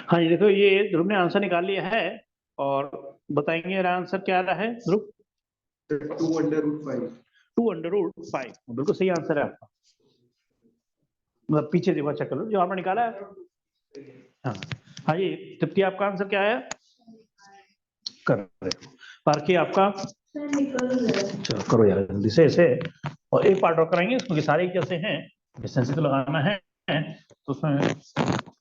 हाँ जी, देखो ये ध्रुव ने आंसर निकाल लिया है और बताएंगे मेरा आंसर क्या रहा है ध्रुव। 2/5। 2/5 बिल्कुल सही आंसर है आपका। मतलब पीछे देखो, चेक कर लो जो आपने निकाला है। हाँ हाँ जी, तृप्ति आपका आंसर क्या है? कर रहे हो पार्की आपका? चलो करो यार जल्दी से इसे। और एक पार्ट और कराएंगे क्योंकि सारे एक जैसे हैं, डिस्टेंस तो लगाना है तो उसमें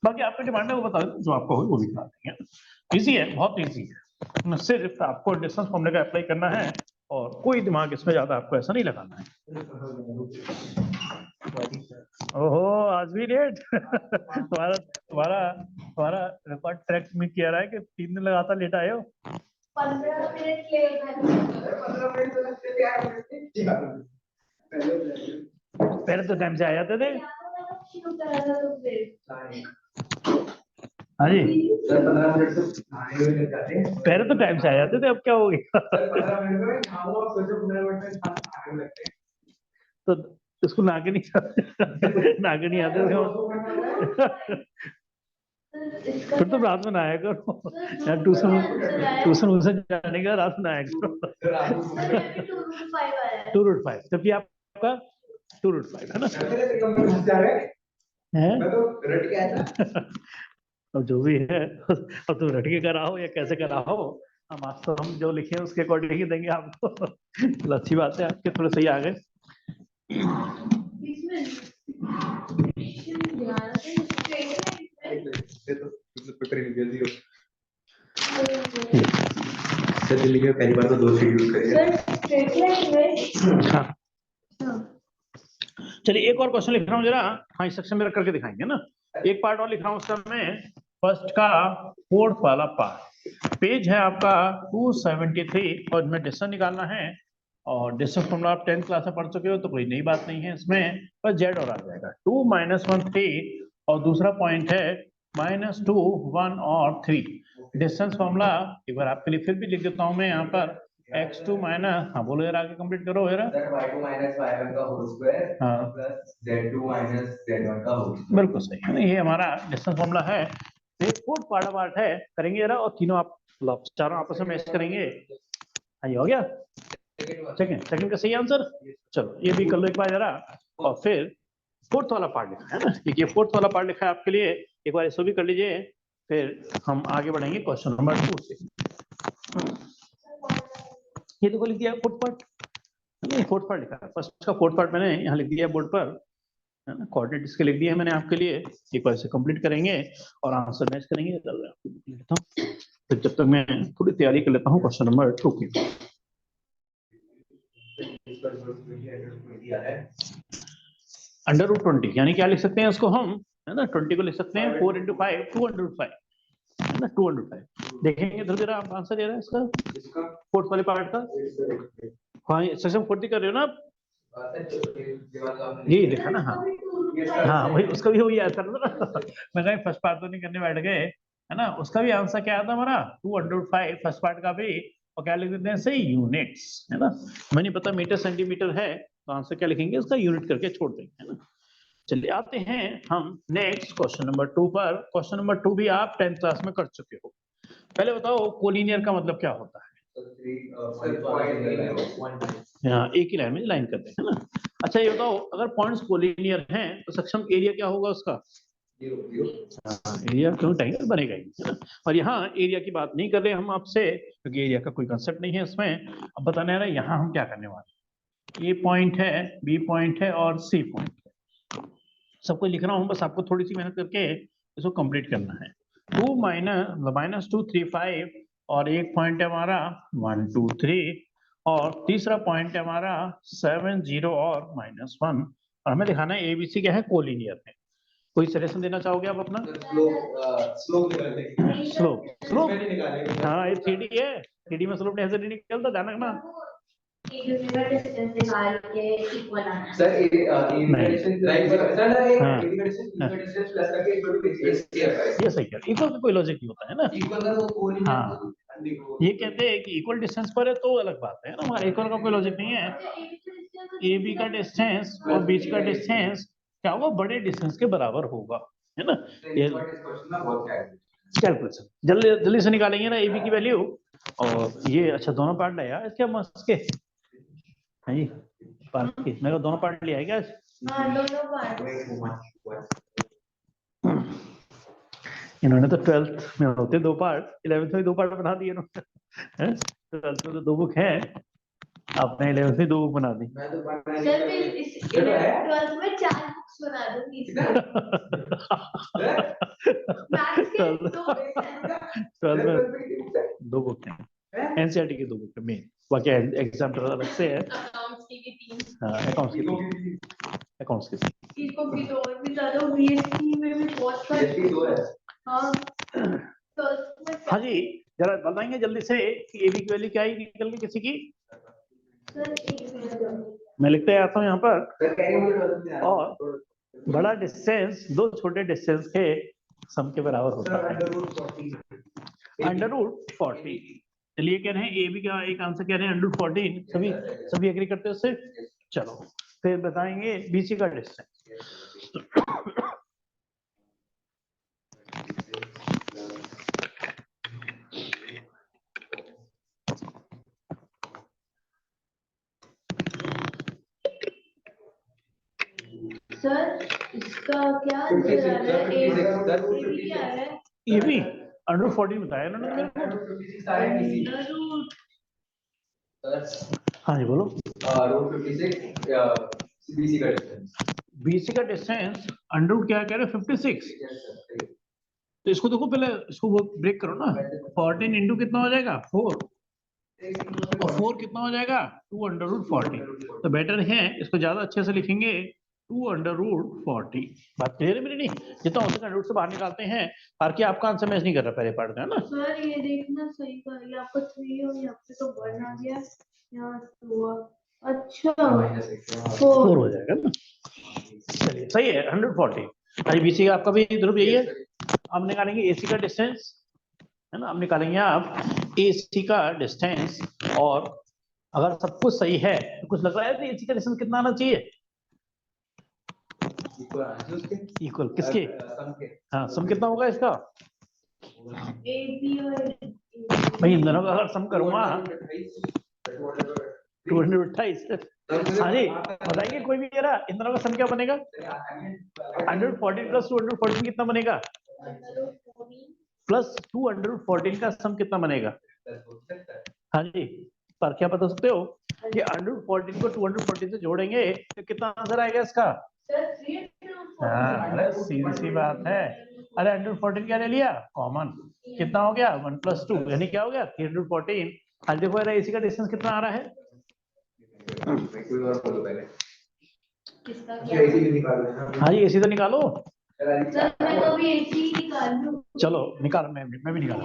बाकी आपका डिमांड है वो बता दो, जो आपको हो वो भी करा देंगे। इजी है, बहुत इजी है। सिर्फ आपको डिस्टेंस फॉर्मूले का अप्लाई करना है और कोई दिमाग इसमें ज्यादा आपको ऐसा नहीं लगाना है। ओहो आज भी लेट तुम्हारा तुम्हारा तुम्हारा रिकॉर्ड ट्रैक में किया रहा है कि 3 दिन लगातार लेट आए हो। 15 मिनट लेट है। 15 मिनट तो लगते थे। पहले तो टाइम से आ जाते थे। हाँ जी, 15 मिनट तो आए हुए लग जाते हैं। पहले तो टाइम से आ जाते थे, अब क्या हो गया? 15 मिनट में खाओ और सोचो 15 मिनट में आने लगते हैं। तो इसको नाके नहीं आते थे। फिर तो रात में नहाया करो यार, ट्यूशन जाने का रात में नहाया करो। 2/5 तब भी आपका 2/5 है ना? मैं तो रट के आया था। अब जो भी है, अब तुम रट के करा हो या कैसे करा हो, हम आज तो हम जो लिखे हैं उसके अकॉर्डिंग ही देंगे आपको। तो अच्छी बात है, आपके थोड़े सही आ गए। दिल्ली में पहली बार तो 2 शेड्यूल करिए। हाँ चलिए एक और क्वेश्चन लिख रहा हूँ जरा। हाँ इस सेक्शन में रख करके दिखाएंगे ना। एक पार्ट और लिख रहा हूँ उसका मैं, फर्स्ट का फोर्थ वाला पार्ट। पेज है आपका 273 और इसमें डिस्टेंस निकालना है। और डिस्टेंस फॉर्मूला आप 10th क्लास में पढ़ चुके हो तो कोई नई बात नहीं है इसमें, बस जेड और आ जाएगा 2 - 1 3 और दूसरा पॉइंट है -2 1 और 3। डिस्टेंस फॉर्मूला एक बार आपके लिए फिर भी लिख देता हूँ मैं यहाँ पर x2 माइनस, हाँ बोलो यार आगे कंप्लीट करो यार। y2 माइनस y1 का whole square plus z2 minus z1 का होल स्क्वायर। बिल्कुल सही है ना, ये हमारा डिस्टेंस फॉर्मूला है। ये फोर्थ पार्ट है, करेंगे जरा और तीनों आप चारों आपस में मैच करेंगे। हाँ ये हो गया सेकंड का सही आंसर। चलो ये भी कर लो एक बार जरा। और फिर फोर्थ वाला पार्ट लिखा है ना, ये फोर्थ वाला पार्ट लिखा है आपके लिए, एक बार इसको भी कर लीजिए। फिर हम आगे बढ़ेंगे क्वेश्चन नंबर 2 से। ये देखो लिख दिया फोर्थ पार्ट, फोर्थ पार्ट लिखा है। फर्स्ट का फोर्थ पार्ट मैंने यहाँ लिख दिया बोर्ड पर, है ना, कोऑर्डिनेट इसके लिख दिए हैं मैंने आपके लिए। एक बार इसे कंप्लीट करेंगे और आंसर मैच करेंगे। लेता हूँ फिर जब तक मैं थोड़ी तैयारी कर लेता हूँ क्वेश्चन नंबर 2 की। √20 यानी क्या लिख सकते हैं उसको हम, है ना, 20 को लिख सकते हैं 4 × 5 205, है ना 205। देखेंगे तो जरा आप आंसर दे रहा है इसका फोर्थ वाले पार्ट का। हाँ सेक्शन 40 कर रहे हो ना आप? यही लिखा ना, हाँ वही उसका भी वही आंसर था। मैं कहीं फर्स्ट पार्ट तो नहीं करने बैठ गए, है ना। उसका भी आंसर क्या था हमारा 205 फर्स्ट पार्ट का भी। और क्या लिख देते हैं सही यूनिट्स, है ना। मैंने पता मीटर सेंटीमीटर है तो आंसर क्या लिखेंगे उसका यूनिट करके छोड़ देंगे, है ना। चलिए आते हैं हम नेक्स्ट क्वेश्चन नंबर 2 पर। क्वेश्चन नंबर 2 भी आप 10th क्लास में कर चुके हो। पहले बताओ कोलिनियर का मतलब क्या होता है? हाँ एक ही लाइन में लाइन करते हैं, है ना। अच्छा ये बताओ अगर पॉइंट्स कोलिनियर हैं तो सक्षम एरिया क्या होगा उसका? एरिया क्यों ट्रायंगल बनेगा ही, है ना। और यहाँ एरिया की बात नहीं कर रहे हम आपसे क्योंकि एरिया का कोई कंसेप्ट नहीं है इसमें। अब बताने आ रहा है यहाँ हम क्या करने वाले हैं। ए पॉइंट है, बी पॉइंट है और सी पॉइंट है। सब कुछ लिख रहा हूँ, बस आपको थोड़ी सी मेहनत करके इसको कंप्लीट करना है। 2 - 2 3 5 और एक पॉइंट है हमारा 1 2 3 और तीसरा पॉइंट है हमारा 7 0 और -1। और हमें दिखाना है एबीसी क्या है, कोलिनियर है। कोई सजेशन देना चाहोगे आप अपना? स्लोप स्लोप हाँ ये 3D है, 3D में स्लोप ऐसे नहीं निकलता, ध्यान रखना। सर ये सही है, इक्वल का कोई लॉजिक नहीं होता है ना। हाँ ये कहते हैं कि इक्वल डिस्टेंस पर है तो अलग बात है ना, हमारा इक्वल का कोई लॉजिक नहीं है। ए बी का डिस्टेंस और बीच का डिस्टेंस क्या होगा, बड़े डिस्टेंस के बराबर होगा, है ना। कैलकुलेशन जल्दी जल्दी से निकालेंगे ना AB की वैल्यू। और ये अच्छा दोनों पार्ट ले यार इसके मस्त के, हाँ जी पार्ट के, मेरे को दोनों पार्ट लिया है क्या आज? हाँ दोनों पार्ट। इन्होंने तो 12th में होते 2 पार्ट, 11th में 2 पार्ट बना दिए इन्होंने। 12th में तो 2 बुक है, आपने 11th में 2 बुक बना दी। सर मैं इस 12th में 4 बुक्स बना दूंगी इसमें। मैथ्स के 2 12th में 2 बुक हैं, NCERT की 2 बुक है मेन, बाकी एग्जाम तो अलग से है। अकाउंट्स की 3। हाँ अकाउंट्स की इसको भी तो और भी ज्यादा बीएससी में भी बहुत सारी 2 है। हाँ 12th में। हाँ जी जरा बताएंगे जल्दी से कि AB की वैल्यू क्या ही निकल गई किसी की। सर एक मिनट मैं लिखते आता हूँ यहाँ पर, और बड़ा डिस्टेंस 2 छोटे डिस्टेंस के सम के बराबर होता है, √40। चलिए कह रहे हैं AB का एक आंसर कह रहे हैं √14, सभी एग्री करते हैं उससे। चलो फिर बताएंगे BC का डिस्टेंस। सर इसका क्या आंसर आ रहा है? AB क्या आ रहा है? AB √14 बताया इन्होंने मेरे को। हाँ जी बोलो। BC का डिस्टेंस अंडर क्या कह रहे हैं 56। तो इसको देखो पहले, इसको ब्रेक करो ना, 14 इंटू कितना हो जाएगा 4, और 4 कितना हो जाएगा 2√40। तो बेटर है इसको ज्यादा अच्छे से लिखेंगे 2√40। बात क्लियर है मेरी? नहीं जितना हो सके रूट से बाहर निकालते हैं, ताकि आपका आंसर मैच नहीं कर रहा पहले पार्ट का, है ना। सर ये देखना सही का, ये आपको 3 और यहाँ पे तो 1 आ गया, यहाँ 2 अच्छा 4 हो जाएगा ना। चलिए सही है 140। BC का आपका भी ध्रुव यही है। अब निकालेंगे AC का डिस्टेंस, है ना। अब निकालेंगे आप AC का डिस्टेंस, और अगर सब कुछ सही है तो कुछ लग रहा है तो AC का डिस्टेंस कितना आना चाहिए? इक्वल किसके? हाँ सम कितना होगा इसका? AB और भाई इन दोनों का अगर सम करूंगा 228। हाँ जी बताइए कोई भी कह रहा, इन दोनों का सम क्या बनेगा? 114 प्लस 214 कितना बनेगा? प्लस 214 का सम कितना बनेगा? हाँ जी पर क्या बता सकते हो कि 114 को 214 से जोड़ेंगे तो कितना आंसर आएगा इसका? हाँ अरे सीधी सी बात है। अरे 114 क्या ले लिया कॉमन, कितना हो गया 1 + 2, यानी क्या हो गया 314। आज देखो यार AC का डिस्टेंस कितना आ रहा है? हाँ जी AC तो निकालो। सर मैं तो भी AC ही निकाल लूं। चलो निकाल, मैं भी निकाल।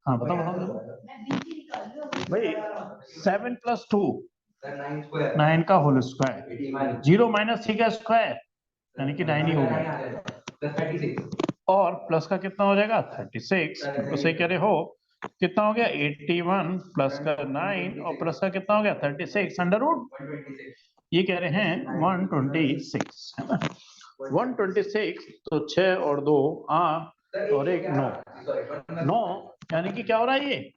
हाँ बताओ भाई 7 + 2 9 का होल स्क्वायर, 0 - 3 का स्क्वायर यानी कि 9 ही होगा, और प्लस का कितना हो जाएगा 36। तो सही कह रहे हो, कितना हो गया 81 प्लस का 9 और प्लस का कितना हो गया 36 √, ये कह रहे हैं 126, है ना। 126 तो 6 और 2 8 और 1 9 यानी कि क्या हो रहा है, ये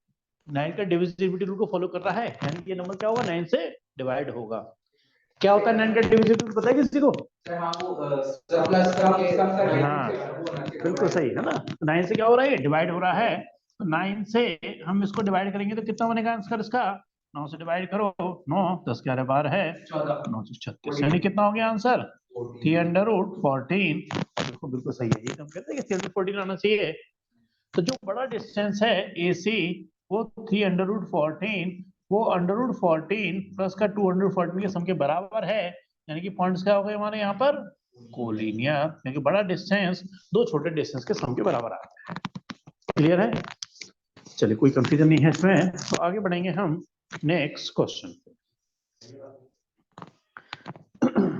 9 का डिविजिबिलिटी रूल को फॉलो कर रहा है, यानी कि ये नंबर क्या होगा 9 से डिवाइड होगा। क्या होता है 9 का डिविजिबिलिटी रूल, पता है किसी को? हाँ बिल्कुल सही है ना। 9 से क्या हो रहा है डिवाइड हो रहा है, तो 9 से हम इसको डिवाइड करेंगे तो कितना बनेगा आंसर इसका? 9 से डिवाइड करो 9 10 11 12 है 9 36, यानी कितना हो गया आंसर 3√14। बिल्कुल बिल्कुल सही है, ये हम कहते हैं कि 314 आना चाहिए। तो जो बड़ा डिस्टेंस है AC वो 3√14, वो √14 प्लस का 214 के सम के बराबर है, यानी कि पॉइंट्स क्या हो गए हमारे यहाँ पर कोलिनियर, क्योंकि बड़ा डिस्टेंस 2 छोटे डिस्टेंस के सम के बराबर आता है। क्लियर है? चलिए कोई कंफ्यूजन नहीं है इसमें, तो आगे बढ़ेंगे हम नेक्स्ट क्वेश्चन।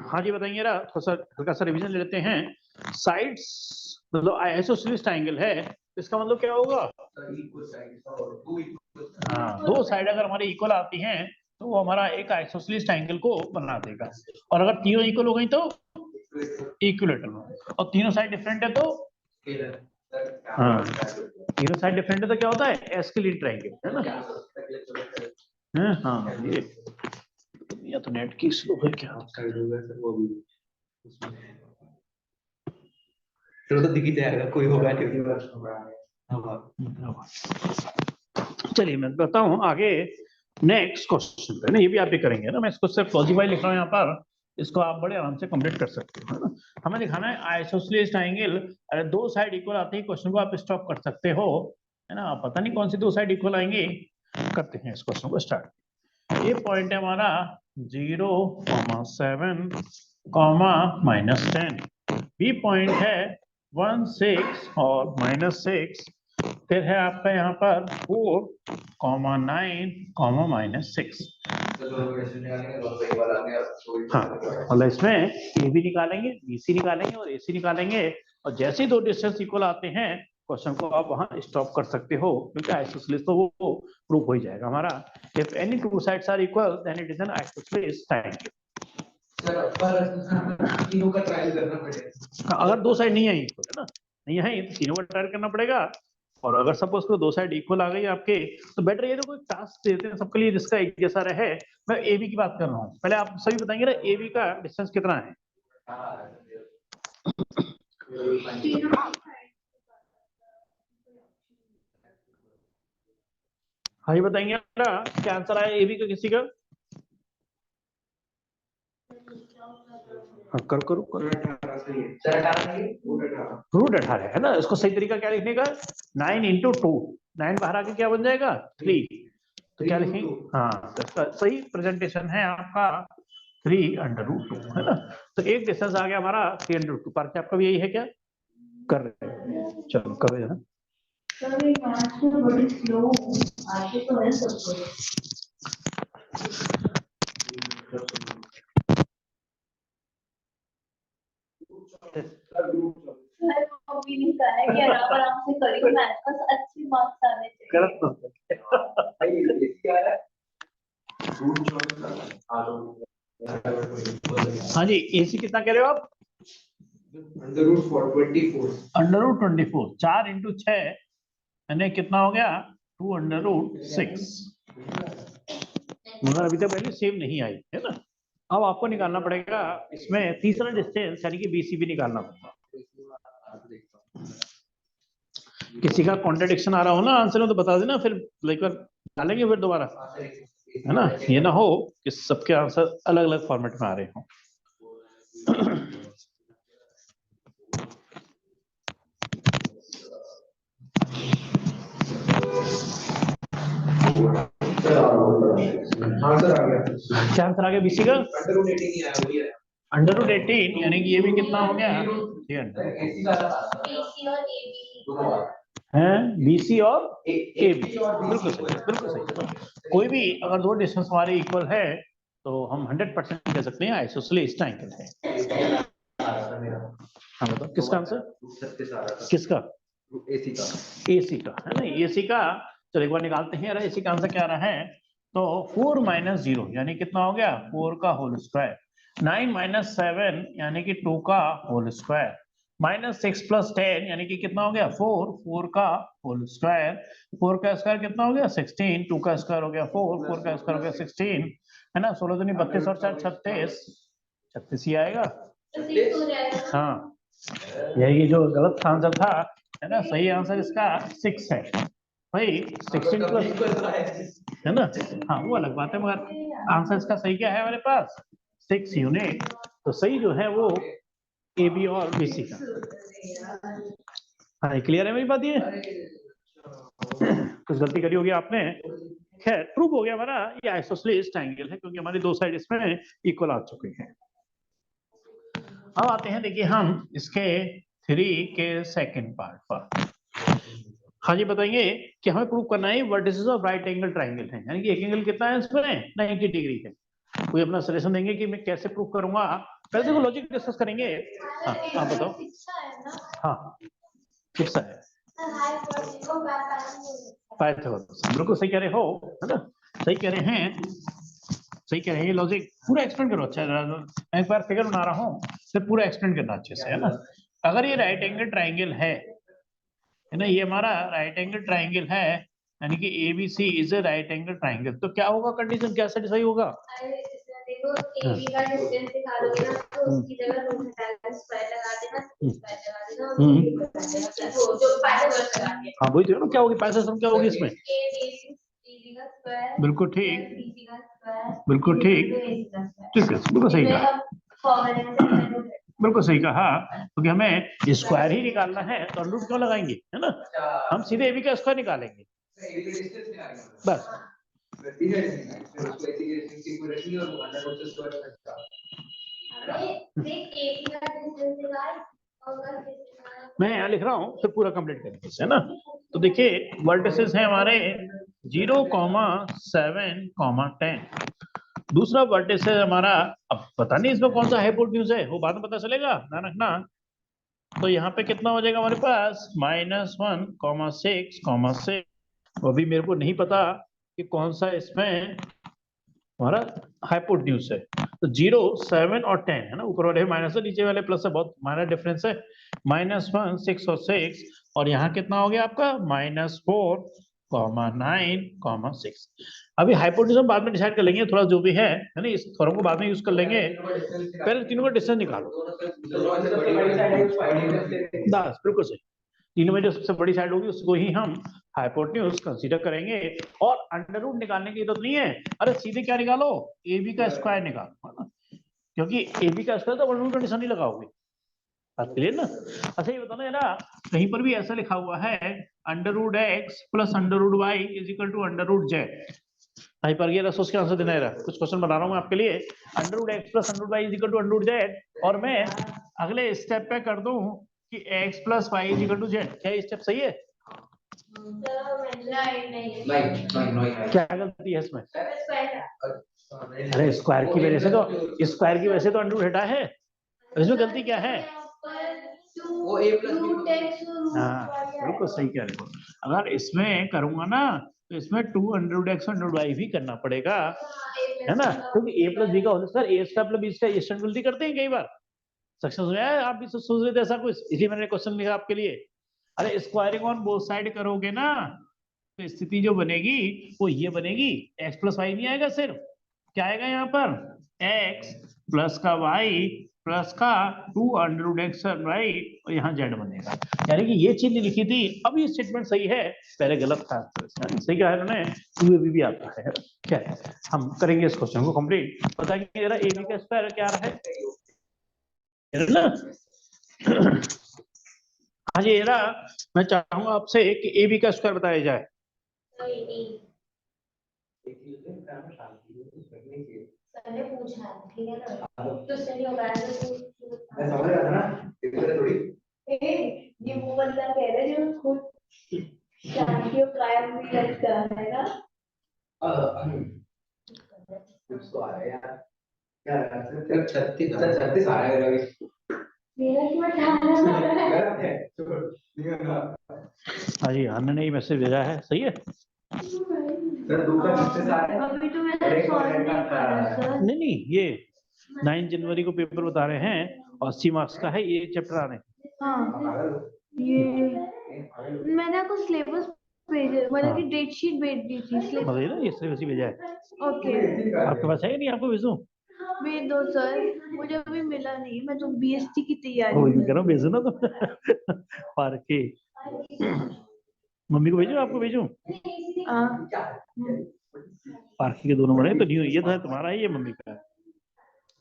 हाँ जी बताइए ना, थोड़ा सा हल्का सा रिवीजन ले लेते हैं। साइड्स मतलब आइसोसेलेस ट्रायंगल है, इसका मतलब क्या होगा? हाँ 2 साइड अगर हमारी इक्वल आती हैं तो वो हमारा एक आइसोसेलेस ट्रायंगल को बना देगा। और अगर तीनों इक्वल हो गई तो इक्विलेटरल, और तीनों साइड डिफरेंट है तो हाँ, तीनों साइड डिफरेंट है तो क्या होता है, एस्केलेट ट्रायंगल, है ना। हाँ ये या तो नेट की स्लो है क्या, तो दिख ही जाएगा, कोई होगा नहीं। चलिए मैं बताऊं आगे नेक्स्ट क्वेश्चन है ना, ये भी आप भी करेंगे ना, मैं इसको सिर्फ लॉजिकली लिख रहा हूँ यहाँ पर, इसको आप बड़े आराम से कंप्लीट कर सकते हो, है ना। हमें दिखाना है आइसोसेलेस ट्रायंगल, अरे दो साइड इक्वल आते हैं, क्वेश्चन को आप स्टॉप कर सकते हो, है ना। पता नहीं कौन सी दो साइड इक्वल आएंगी, करते हैं इस क्वेश्चन को स्टार्ट। ये पॉइंट है हमारा 0,7, -10, बी पॉइंट है 1, 6 और -6, फिर है आपका यहाँ पर 4, 9, -6। हाँ मतलब इसमें ए बी निकालेंगे, बी सी निकालेंगे और ए सी निकालेंगे, और जैसे ही दो डिस्टेंस इक्वल आते हैं क्वेश्चन को आप वहां स्टॉप कर सकते हो, क्योंकि आइसोसेलेस तो वो प्रूफ हो ही जाएगा हमारा। If any two sides are equal then it is an isosceles triangle. तीनों का ट्रायल करना पड़ेगा। अगर दो साइड नहीं है इक्वल, है ना, नहीं है तो तीनों का ट्रायल करना पड़ेगा। और अगर सपोज को दो साइड इक्वल आ गई आपके, तो बेटर ये तो कोई टास्क देते हैं सबके लिए जिसका एक जैसा रहे। मैं ए बी की बात कर रहा हूँ, पहले आप सभी बताएंगे ना ए बी का डिस्टेंस कितना है। हाँ ये बताएंगे ना, क्या आंसर आया ए बी का किसी का। हाँ करो √18 है ना। इसको सही तरीका क्या लिखने का, 9 × 2, 9 बाहर आके क्या बन जाएगा 3, तो क्या लिखेंगे, हाँ तो इसका सही प्रेजेंटेशन है आपका 3√2, है ना। तो एक डिस्टेंस आ गया हमारा 3√2 पर। क्या आपका भी यही है क्या, कर रहे हैं, चलो करो जरा। हाँ जी एसी कितना कह रहे हो आप, √24, 4 × 6 यानी कितना हो गया 2√6, मगर अभी तक वैल्यू सेम नहीं आई है ना। अब आपको निकालना पड़ेगा इसमें तीसरा डिस्टेंस यानी कि बीसी भी निकालना पड़ेगा। किसी का कॉन्ट्रडिक्शन आ रहा हो ना आंसर में तो बता देना, फिर लेकर डालेंगे फिर दोबारा, है ना। ये ना हो कि सबके आंसर अलग अलग फॉर्मेट में आ रहे हो। क्या आंसर आ गया बीसी का, √18 यानी कि ये भी कितना हो गया 300 है, बीसी और ए बी, बिल्कुल सही, बिल्कुल सही। कोई भी अगर दो डिस्टेंस हमारे इक्वल है तो हम 100% कह सकते हैं आइसोसेलेस ट्रायंगल है। हाँ बताओ किसका आंसर, किसका, एसी का है ना, एसी का। चलो एक बार निकालते हैं, एसी का आंसर क्या रहा है, तो 4 - 0 यानी कितना हो गया 4 का होल स्क्वायर, 9 - 7 यानी कि 2 का होल स्क्वायर, -6 + 10 यानी कि कितना हो गया 4 का होल स्क्वायर, 4 का स्क्वायर कितना हो गया 16, 2 का स्क्वायर हो गया 4, 4 का स्क्वायर हो गया 16, है ना। 16 दूनी 32 और 4 36, 36 ही आएगा। हाँ यही जो गलत आंसर था, है ना, सही आंसर इसका 6 है भाई, 16 प्लस, है ना। हाँ वो अलग बात है, मगर आंसर इसका सही क्या है हमारे पास 6 यूनिट। तो सही जो है वो ए बी और बी सी का। हाँ क्लियर है मेरी बात, ये कुछ गलती करी होगी आपने, खैर प्रूव हो गया हमारा ये आइसोसेलेस ट्रायंगल है, क्योंकि हमारी दो साइड इसमें इक्वल आ चुके हैं। अब आते हैं देखिए हम इसके 3 के सेकंड पार्ट पर। हाँ जी बताइए कि हमें प्रूव करना है vertices of right angle triangle है, यानी कि एक एंगल कितना है इसमें 90 डिग्री है। कोई अपना सजेशन देंगे कि मैं कैसे प्रूव करूंगा, पहले तो लॉजिक डिस्कस करेंगे। हाँ आप बताओ। हाँ फिक्स है, पाइथागोरस, बिल्कुल सही कह रहे हो, है ना, सही कह रहे हैं। सही कह रहे हैं, ये लॉजिक पूरा एक्सप्लेन करो। अच्छा मैं एक बार फिगर बना रहा हूँ, फिर पूरा एक्सप्लेन करना अच्छे से, है ना। अगर ये राइट एंगल ट्राइंगल है ना, ये हमारा राइट एंगल ट्राइंगल है, यानी कि ABC is a right angle triangle, तो क्या होगा, कंडीशन क्या सेटिस्फाई होगा? देखो AB का डिस्टेंस निकालोगे ना तो उसकी जगह रूट हटा के स्क्वायर लगा देना, स्क्वायर लगा देना और रूट हटा देना, वो जो पाइथागोरस लगा दिया। हाँ वही तो, क्या होगी पाइथागोरस क्या होगी इसमें? AB का स्क्वायर बिल्कुल ठीक, BC का स्क्वायर बिल्कुल ठीक, ठीक है, बिल्कुल सही कहा, बिल्कुल सही कहा। क्योंकि हमें स्क्वायर ही निकालना है तो रूट क्यों लगाएंगे, है ना, हम सीधे AB का स्क्वायर निकालेंगे बस। मैं यहाँ लिख रहा हूँ, फिर पूरा कंप्लीट करेंगे इसे, है ना। तो देखिए वर्टिसेस हैं हमारे 0,7,10। दूसरा वर्टिस है हमारा, अब पता नहीं इसमें कौन सा हाइपोटेन्यूज है, वो बाद में पता चलेगा, ध्यान रखना। तो यहाँ पे कितना हो जाएगा हमारे पास, -1,6,6। वो भी मेरे को नहीं पता कि कौन सा इसमें हमारा हाइपोटेन्यूज है। तो 0, 7 और 10 है ना, ऊपर वाले माइनस है, नीचे वाले प्लस है, बहुत माइनर डिफरेंस है। -1, 6 और 6, और यहाँ कितना हो गया आपका, -4,9, 6। अभी हाइपोटेन्यूज बाद में डिसाइड कर लेंगे, थोड़ा जो भी है ना, इस थोड़ा को बाद में यूज कर लेंगे, पहले तीनों का डिस्टेंस निकालो। बस बिल्कुल सही, तीनों में जो सबसे बड़ी साइड होगी उसको ही हम हाइपोटेन्यूज कंसीडर करेंगे। और अंडर रूट निकालने की जरूरत नहीं है, अरे सीधे क्या निकालो, AB का स्क्वायर निकालो, है ना, क्योंकि AB का स्क्वायर तो अंडर रूट का निशान नहीं लगाओगे, बात क्लियर ना। अच्छा ये बताना जरा, कहीं पर भी ऐसा लिखा हुआ है √x + √y = √z, कहीं पर ये रसोस के आंसर देना है, कुछ क्वेश्चन बना रहा हूँ मैं आपके लिए, √x + √y = √z, और मैं अगले स्टेप पे कर दूं कि x + y = z, क्या ये स्टेप सही है? क्या गलती है इसमें? अरे स्क्वायर की वजह से तो, स्क्वायर की वजह से तो अंडर रूट हटा है, इसमें गलती क्या है? हाँ बिल्कुल सही कह रहे हो, अगर इसमें करूंगा ना तो इसमें 2√x और √y भी करना पड़ेगा, है ना, क्योंकि a + b का होल स्क्वायर a² + b² ये स्टैंडर्ड गलती करते हैं कई बार, सक्सेस हो जाए, आप भी सोच रहे थे ऐसा कुछ, इसलिए मैंने क्वेश्चन लिखा आपके लिए। अरे स्क्वायरिंग ऑन बोथ साइड करोगे ना तो स्थिति जो बनेगी वो ये बनेगी, x + y नहीं आएगा, सिर्फ क्या आएगा यहाँ पर, x + का y + का 2√x और y, और यहाँ z बनेगा, यानी कि ये चीज लिखी थी। अब ये स्टेटमेंट सही है, पहले गलत था, सही कहा है उन्होंने, UAB भी आता है, क्या है? हम करेंगे इस क्वेश्चन को कंप्लीट, बताइए जरा AB का स्क्वायर क्या रहा है ना। हाँ जी जरा, मैं चाहूंगा आपसे कि AB का स्क्वायर बताया जाए। मैंने पूछा है, ठीक है ना, तो सही होगा मैं समझ रहा था ना, इसलिए थोड़ी ये वो बंदा कह रहे जो खुद शांति और कायम भी लगता है ना, कुछ तो आ रहा है यार, क्या आ रहा है, 36 आ रहा है रवि, मेरा क्यों 18 गलत है, छोड़। हाँ जी हमने नहीं मैसेज भेजा है, सही है। सर 2 का 36 आ रहा है, अभी तो मैंने सॉल्व नहीं करा सर। नहीं नहीं, ये 9 जनवरी को पेपर बता रहे हैं, 80 मार्क्स का है ये चैप्टर आने। हाँ ये मैंने आपको सिलेबस भेजा, मतलब कि डेट शीट भेज दी थी, बताइए ना, ये सिलेबस ही भेजा है, ओके आपके पास है कि नहीं, आपको भेजूं? भेज दो सर, मुझे अभी मिला नहीं, मैं तो BST की तैयारी वही कर कह रहा हूँ, भेजो ना तो पार के मम्मी को भेजूं, आपको भेजूं? पार्की के दोनों बड़े तो नहीं, ये तो है तुम्हारा है, ये मम्मी का है,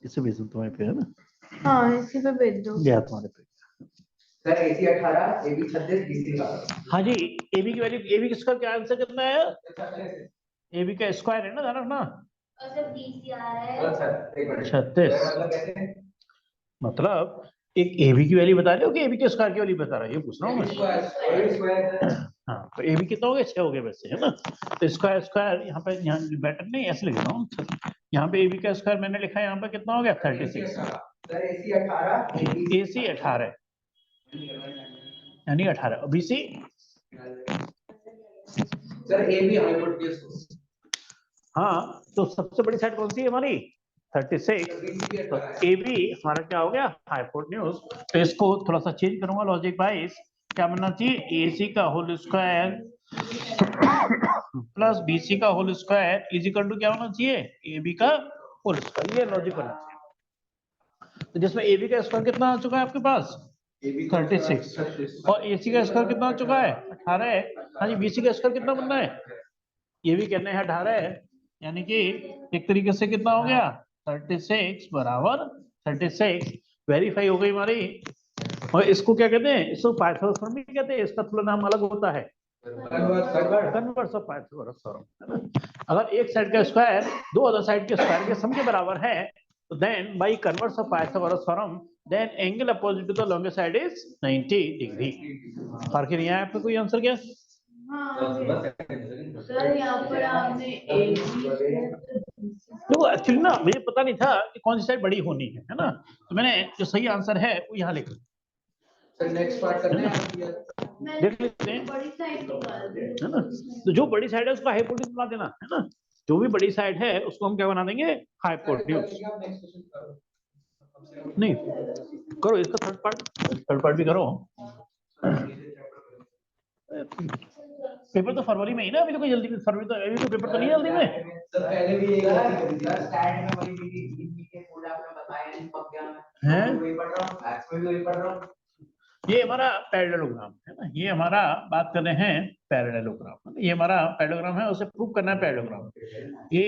इसे भेजूं तुम्हारे पे, है ना? हाँ इसी पे भेज दो। गया तुम्हारे पे। सर AC 18, AB 36, BC का। हाँ जी, AB की वैल्यू, AB किसका क्या आंसर कितना है? AB का स्क्वायर है ना, ध्यान रखना। अच्छा BC आ रहा है, सर एक मिनट, 36 मतलब कैसे, मतलब एक AB की वैल्यू बता रहे हो कि AB के स्क्वायर की वैल्यू बता रहा है, ये पूछ रहा हूँ मैं। स्क्वायर, हाँ तो AB कितना हो गया, 6 हो गया वैसे, है ना। तो स्क्वायर स्क्वायर यहाँ पे, यहाँ बेटर नहीं, ऐसे लिख रहा हूँ, यहाँ पे AB का स्क्वायर मैंने लिखा है, यहाँ पे कितना हो गया, 36। सर AC 18, AC 18 यानी 18, BC सर AB हाइपोटेन्यूज हाँ तो सबसे बड़ी साइड कौन सी है हमारी 36, तो ए बी हमारा क्या हो गया हाइपोटेन्यूज। तो इसको थोड़ा सा चेंज करूंगा लॉजिक वाइज, क्या बनना चाहिए ए सी का whole square plus B C का whole square is equal to क्या होना चाहिए ए बी का होल स्क्वायर, ये लॉजिक बनना चाहिए। तो जिसमें ए बी का स्क्वायर कितना आ चुका है आपके पास 36 और ए सी का स्क्वायर कितना आ चुका है 18। हाँ जी, बी सी का स्क्वायर कितना बनना है ये भी कहने हैं 18 है, यानी कि एक तरीके से कितना हो गया 36 बराबर 36 वेरीफाई हो गई हमारी। और इसको क्या कहते हैं, इसको पाइथागोरस थ्योरम भी कहते हैं, इसका थोड़ा नाम अलग होता है कन्वर्स ऑफ पाइथागोरस थ्योरम। अगर एक साइड का स्क्वायर दो अदर साइड के स्क्वायर के सम के बराबर है तो then by converse of Pythagoras theorem then angle opposite to the longest side is 90 degree. फर्क नहीं है आपको कोई आंसर क्या? सर यहाँ पर आपने तो एक्चुअली ना मुझे पता नहीं था कि कौन सी साइड बड़ी होनी है ना, तो मैंने जो सही आंसर है वो यहाँ लिख लिया। नेक्स्ट पार्ट करते हैं, देख लेते हैं बड़ी साइड है ना, तो जो बड़ी साइड है उसका हाइपोटेन्यूज बना देना है ना, जो भी बड़ी साइड है उसको हम क्या बना देंगे हाइपोटेन्यूज। नहीं करो इसका थर्ड पार्ट भी करो। पेपर तो फरवरी में ही ना, अभी तो कोई जल्दी फरवरी तो अभी तो पेपर तो नहीं है जल्दी में। सर पहले भी एक स्टैट में वही बीटी के कोड आपने बताया नहीं पक गया मैं हैं वही पढ़ रहा हूं मैथ्स में भी वही पढ़ रहा हूं। ये हमारा पैरेललोग्राम है ना, ये हमारा बात कर रहे हैं पैरेललोग्राम, ये हमारा पैरेललोग्राम है, उसे प्रूव करना है पैरेललोग्राम ए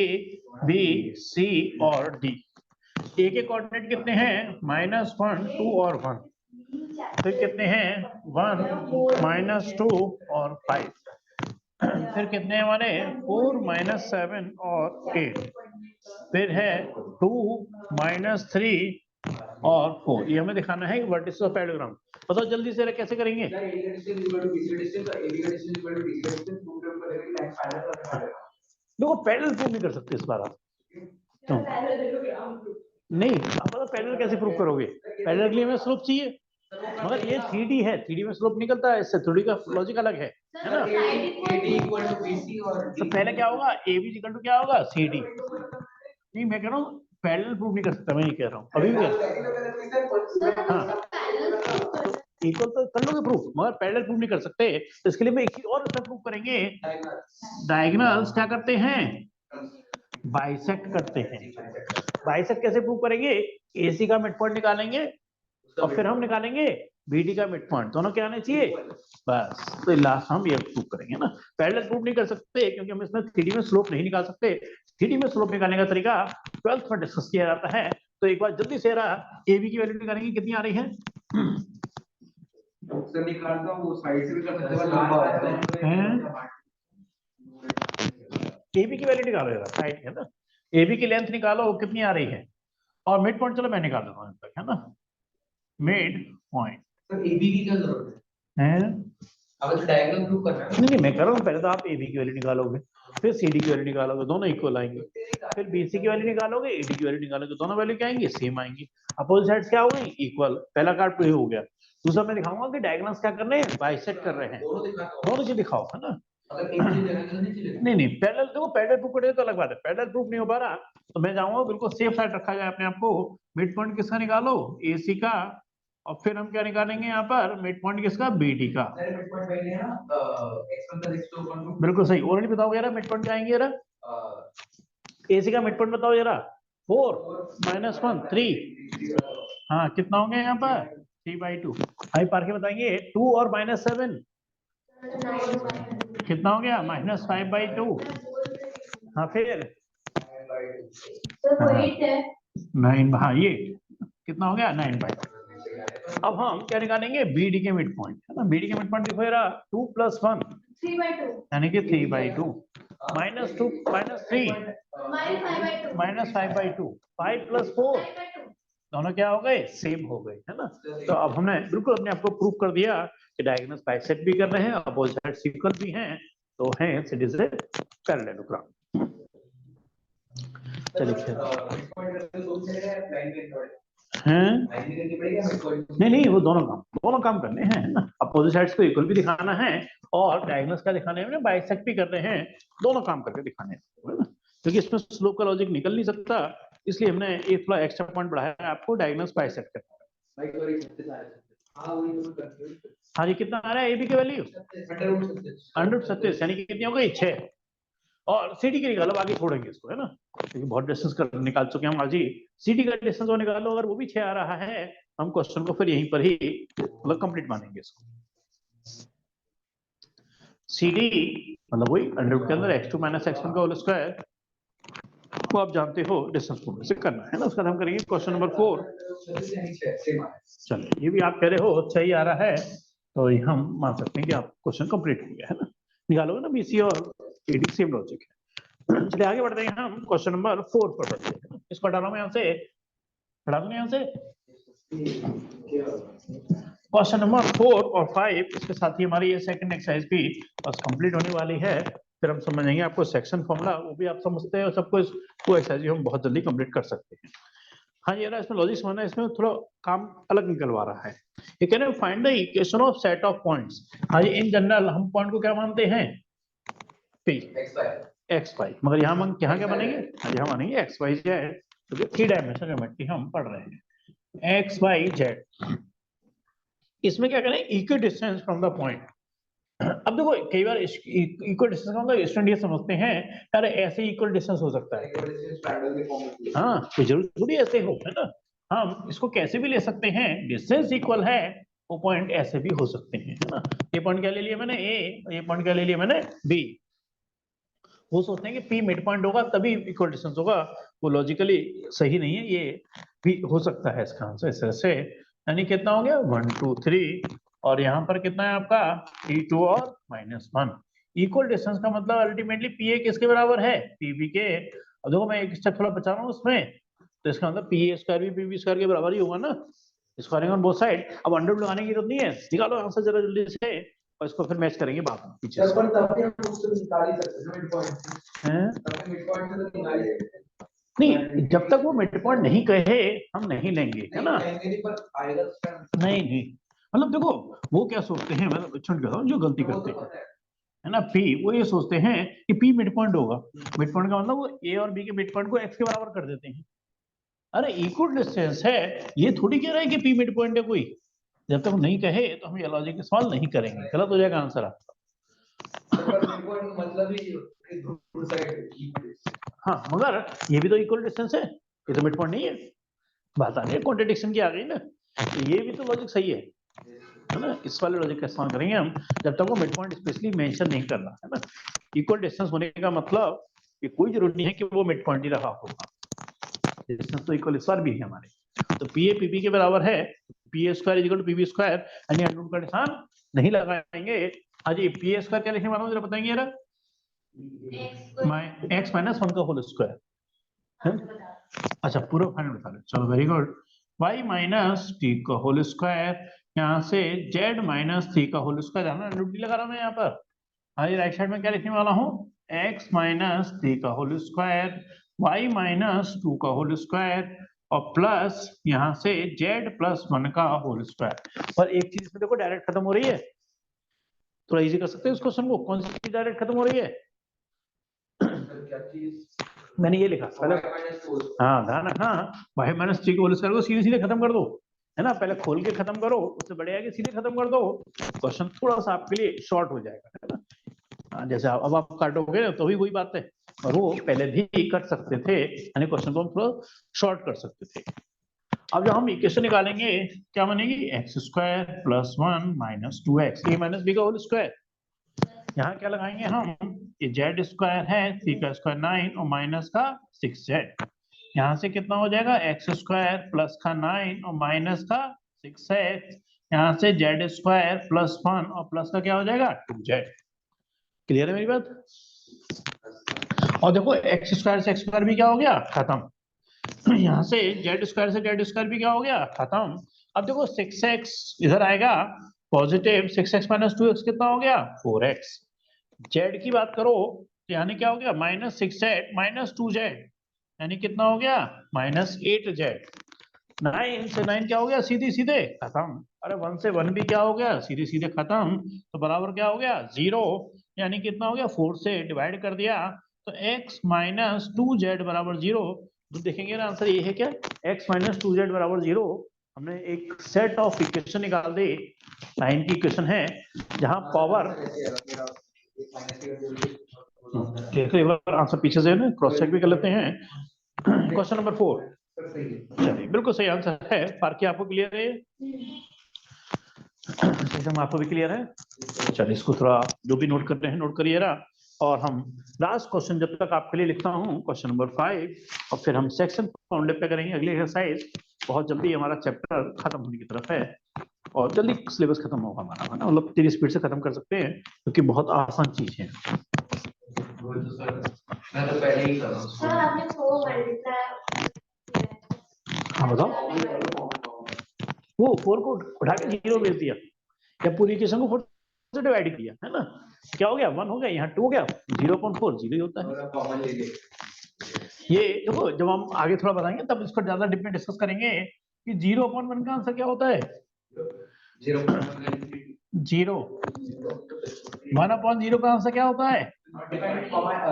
बी सी और डी। ए के कोऑर्डिनेट कितने हैं -1 2 और 1, फिर कितने हैं 1 -2 और 5, फिर कितने हमारे 4 -7 और 8, फिर है 2 -3 और 4। ये हमें दिखाना है वर्टिसेस ऑफ पैरेललोग्राम। बताओ जल्दी से कैसे करेंगे? देखो पैरेलल प्रूव नहीं कर सकते इस बार आप, क्यों नहीं आप बताओ पैरेलल कैसे प्रूव करोगे? पैरेलल के लिए हमें स्लोप चाहिए, मगर ये 3D है, 3D में स्लोप निकलता है, इससे 3D का लॉजिक अलग है ना। तो पहले क्या होगा ए बी इक्वल टू क्या होगा सी डी। नहीं मैं कह रहा हूँ पैरेलल प्रूव नहीं कर सकता, मैं ये कह रहा हूँ अभी भी हाँ इक्वल तो कर लोगे प्रूफ, मगर पैरेलल प्रूव नहीं कर सकते। तो इसके लिए मैं एक चीज और प्रूव करेंगे, डायगोनल्स क्या करते हैं बाइसेक्ट करते हैं। बाइसेक्ट कैसे प्रूव करेंगे? एसी का मिड पॉइंट निकालेंगे और फिर हम निकालेंगे बीडी का मिड पॉइंट, दोनों क्या आने चाहिए बस, तो लास्ट हम ये प्रूव करेंगे ना। पैरेलल प्रूव नहीं कर सकते क्योंकि हम इसमें 3D में स्लोप नहीं निकाल सकते। 3D में स्लोप निकालने का तरीका 12th में डिस्कस किया जाता है। तो एक बार जल्दी से एबी की वैल्यू निकालेंगे, कितनी आ रही है से निकालता हूं वो साइड से भी कर सकते हैं। एबी की वैल्यू निकालो जरा, साइड है ना, एबी की लेंथ निकालो कितनी आ रही है, और मिड पॉइंट चलो मैं निकाल देता हूं है ना, मिड पॉइंट। तो एबी की क्या जरूरत है? अब तो डायग्राम प्रूव करना है। नहीं मैं कर रहा हूँ, पहले तो आप एबी की वैल्यू निकालोगे, फिर सीडी की वैल्यू निकालोगे, दोनों इक्वल आएंगे, फिर बीसी की वैल्यू निकालोगे, एडी की वैल्यू निकालोगे, दोनों वैल्यू क्या आएंगी सेम आएंगी। अपोजिट साइड्स क्या हो गई इक्वल। पहला कार्ड प्रूव हो गया। दूसरा मैं दिखाऊंगा कि डायगोनल्स क्या कर रहे हैं बाइसेक्ट कर रहे हैं, दोनों चीज दिखाओ है ना। नहीं पैरेलल देखो, पैरेलल प्रूफ करें तो अलग बात है, पैरेलल प्रूफ नहीं हो पा रहा तो मैं जाऊंगा बिल्कुल सेफ साइड रखा जाए अपने आप को। मिड पॉइंट किसका निकालो एसी का, और फिर हम क्या निकालेंगे यहाँ पर मिड पॉइंट किसका बीडी का। बिल्कुल सही, और नहीं बताओ जरा मिड पॉइंट आएंगे जरा, एसी का मिड पॉइंट बताओ जरा 4 -1 3, हाँ कितना होंगे यहाँ पर 3/2। अभी पार के बताएंगे 2 और -7 कितना हो गया -5/2। हाँ फिर 9 हाँ ये कितना हो गया 9/2। अब हम क्या निकालेंगे बीडी के मिड पॉइंट है ना, बीडी के मिड पॉइंट देखो जरा 2 + 1 यानी कि 3/2 -2 -3 -5/2 5 + 4 दोनों क्या हो गए सेम हो गए है ना। तो अब हमने बिल्कुल अपने आप को प्रूव कर दिया कि डायगोनल्स बाइसेक्ट भी कर रहे हैं, अपोजिट साइड्स इक्वल भी हैं, तो हैं इट इज ए पैरेललोग्राम। चलिए हैं नहीं वो दोनों काम करने हैं ना, अपोजिट साइड्स को इक्वल भी दिखाना है और डायगोनल्स का दिखाने में बाइसेक्ट भी कर रहे हैं, दोनों काम करके दिखाने हैं। क्योंकि इसमें स्लोप का लॉजिक निकल नहीं सकता, इसलिए हमने एक थोड़ा एक्स्ट्रा पॉइंट बढ़ाया है आपको डायगोनल्स बाइसेक्ट करना। हाँ जी, कितना आ रहा है एबी की वैल्यू 137, यानी कि कितनी हो गई 6, और सीडी की निकालो, आगे छोड़ेंगे इसको, है ना, क्योंकि बहुत डिस्टेंस कर निकाल चुके हैं हम आज ही। सीडी का डिस्टेंस वो निकालो, अगर वो भी 6 आ रहा है हम क्वेश्चन को फिर यहीं पर ही मतलब कंप्लीट मानेंगे इसको। सीडी मतलब वही अंडर के अंदर x2 - x1 का होल स्क्वायर, वो आप जानते हो डिस्टेंस फॉर्मूले से करना है ना। उसका हम करेंगे क्वेश्चन नंबर 4। चलिए, ये भी आप कह रहे हो सही आ रहा है, तो ये हम मान सकते हैं कि आप क्वेश्चन कंप्लीट हो गया है ना, निकालोगे ना बीसी और एडी सेम लॉजिक है। चलिए आगे बढ़ते हैं, हम क्वेश्चन नंबर 4 पर बढ़ते हैं। इसको हटा रहा हूं, यहाँ से हटा दूंगा, यहाँ से क्वेश्चन नंबर 4 और 5, इसके साथ ही हमारी ये सेकंड एक्सरसाइज भी बस कंप्लीट होने वाली है। फिर हम समझेंगे आपको सेक्शन फॉर्मूला, वो भी आप समझते हैं, और सब कुछ वो एक्सरसाइज हम बहुत जल्दी कंप्लीट कर सकते हैं। हाँ ये ना, इसमें लॉजिक समझना, इसमें थोड़ा काम अलग निकलवा रहा है। ये कह रहे हैं find the equation of set of points. हाँ ये इन जनरल हम पॉइंट को क्या मानते हैं, पी एक्स वाई, मगर यहाँ हम क्या बनेंगे, यहाँ बनेंगे एक्स वाई जेड, क्योंकि 3 डायमेंशनल ज्योमेट्री हम पढ़ रहे हैं, एक्स वाई जेड। इसमें क्या करें, equal distance from the point. अब देखो कई बार इक्वल डिस्टेंस का मतलब स्टूडेंट ये समझते हैं यार ऐसे इक्वल डिस्टेंस हो सकता है, हाँ कोई जरूर थोड़ी ऐसे हो, है ना। हम इसको कैसे भी ले सकते हैं, डिस्टेंस इक्वल है, वो पॉइंट ऐसे भी हो सकते हैं, है ना। ये पॉइंट क्या ले लिया मैंने ए, ये पॉइंट क्या ले लिया मैंने बी। वो सोचते हैं कि पी मिड पॉइंट होगा तभी इक्वल डिस्टेंस होगा, वो लॉजिकली सही नहीं है, ये भी हो सकता है इसका आंसर इस तरह से। यानी कितना हो गया 1 2 3, और यहाँ पर कितना है आपका T2 और -1। इक्वल डिस्टेंस का मतलब अल्टीमेटली पीए किसके बराबर है, पीबी के। अब देखो मैं एक स्टेप थोड़ा बचा रहा हूँ उसमें, तो इसका मतलब पीए स्क्वायर भी पीबी स्क्वायर के बराबर ही होगा ना, स्क्वायरिंग ऑन बोथ साइड। अब अंडर लगाने की जरूरत नहीं है, निकालो आंसर जरा जल्दी से, और इसको फिर मैच करेंगे बाद में पीछे से। नहीं, जब तक वो मिड पॉइंट नहीं कहे हम नहीं लेंगे, है ना। नहीं मतलब देखो वो क्या सोचते हैं, मतलब जो गलती करते हैं, है ना, पी वो ये सोचते हैं कि पी मिड पॉइंट होगा। मिड पॉइंट का मतलब वो ए और बी के मिड पॉइंट को एक्स के बराबर कर देते हैं। अरे इक्वल डिस्टेंस है, ये थोड़ी कह रहा है कि पी मिड पॉइंट है कोई। जब तक नहीं कहे तो हम ये लॉजिक सवाल नहीं करेंगे, गलत हो जाएगा आंसर आपका। हाँ मगर ये भी तो इक्वल डिस्टेंस है, ये तो मिड पॉइंट नहीं है। बात आ रही है कॉन्ट्रडिक्शन की, आ गई ना, ये भी तो लॉजिक सही है ना। इस वाले लॉजिक का इस्तेमाल करेंगे हम जब तक वो मिड पॉइंट स्पेशली मेंशन नहीं कर रहा, है ना। इक्वल डिस्टेंस होने का मतलब कि कोई जरूरत नहीं है कि वो मिड पॉइंट ही रहा होगा, डिस्टेंस तो इक्वल इस बार भी है हमारे। तो पी ए पीबी के बराबर है, P A square equal to PB square, यानी अननोन का निशान नहीं लगाएंगे। हाँ जी, पी ए स्क्वायर क्या लिखने वाला हूँ जरा बताएंगे जरा, x - 1 का होल स्क्वायर है। अच्छा पूरा फाइनल बता रहे, चलो वेरी गुड। y - t का होल स्क्वायर, यहाँ से z - 3 का होल स्क्वायर, है ना, ड्यूटी लगा रहा हूँ मैं यहाँ पर। हाँ जी, राइट साइड में क्या लिखने वाला हूँ, x - 3 का होल स्क्वायर, y - 2 का होल स्क्वायर, और प्लस यहाँ से z + 1 का होल स्क्वायर। पर एक चीज इसमें देखो डायरेक्ट खत्म हो रही है, थोड़ा इजी कर सकते हैं इस क्वेश्चन को। कौन सी चीज डायरेक्ट खत्म हो रही है, मैंने ये लिखा पहले, हाँ ध्यान रखना, y - 3 के होल स्क्वायर को सीधे सीधे खत्म कर दो, है ना, पहले खोल के खत्म करो, उससे बढ़िया है कि सीधे खत्म कर दो, क्वेश्चन थोड़ा सा आपके लिए शॉर्ट हो जाएगा, है ना। जैसे अब आप काटोगे तो भी वही बात है, और वो पहले भी कर सकते थे, यानी क्वेश्चन को हम थोड़ा शॉर्ट कर सकते थे। अब जब हम इक्वेशन निकालेंगे क्या बनेगी, x² + 1 - 2x, a - b का होल स्क्वायर। यहाँ क्या लगाएंगे हम, ये z² है, 3 का स्क्वायर 9 और माइनस का 6z। यहाँ से कितना हो जाएगा, x² + का 9 और माइनस का 6x। यहाँ से z² + 1 और प्लस का क्या हो जाएगा 2z। क्लियर है मेरी बात। और देखो x² से x² भी क्या हो गया खत्म, यहाँ से z² से z² भी क्या हो गया खत्म। अब देखो 6x इधर आएगा पॉजिटिव, 6x - 2x कितना हो गया 4x। z की बात करो तो यानी क्या हो गया -6z - 2z, यानी कितना हो गया -8z। 9 से 9 क्या हो गया सीधे सीधे खत्म। अरे 1 से 1 भी क्या हो गया सीधे सीधे खत्म, तो बराबर क्या हो गया 0, यानी कितना हो गया 4 से डिवाइड कर दिया तो x माइनस 2z बराबर 0, तो देखेंगे ना आंसर ये है क्या, x माइनस 2z बराबर 0। हमने एक सेट ऑफ इक्वेशन निकाल दी, लाइन की इक्वेशन है जहां पावर, देखो एक बार आंसर पीछे से ना क्रॉस चेक भी कर लेते हैं। क्वेश्चन नंबर 4, चलिए बिल्कुल सही आंसर है। पार्की आपको क्लियर है, सिस्टम आपको भी क्लियर है? चलिए इसको थोड़ा जो भी नोट करते हैं नोट करिएगा। और हम लास्ट क्वेश्चन जब तक आपके लिए लिखता हूँ, क्वेश्चन नंबर 5, और फिर हम सेक्शन फाउंडेड पे करेंगे अगली एक्सरसाइज। बहुत जल्दी हमारा चैप्टर खत्म होने की तरफ है और जल्दी सिलेबस खत्म होगा हमारा, है ना, मतलब तेज स्पीड से खत्म कर सकते हैं क्योंकि बहुत आसान चीज है। मैं तो पहले ही कर रहा हूँ। सर आपने 4 मल्टीप्लाई हाँ बताओ, वो 4 को उठा के 0 भेज दिया या पूरी इक्वेशन को 4 से डिवाइड किया, है ना, क्या हो गया 1 हो गया, यहाँ 2 हो गया, 0.4 0 ही होता है। ये देखो जब हम आगे थोड़ा बताएंगे तब इसको ज्यादा डीप में डिस्कस करेंगे कि 0.1 का आंसर क्या होता है, 0 1/0 का आंसर क्या होता है,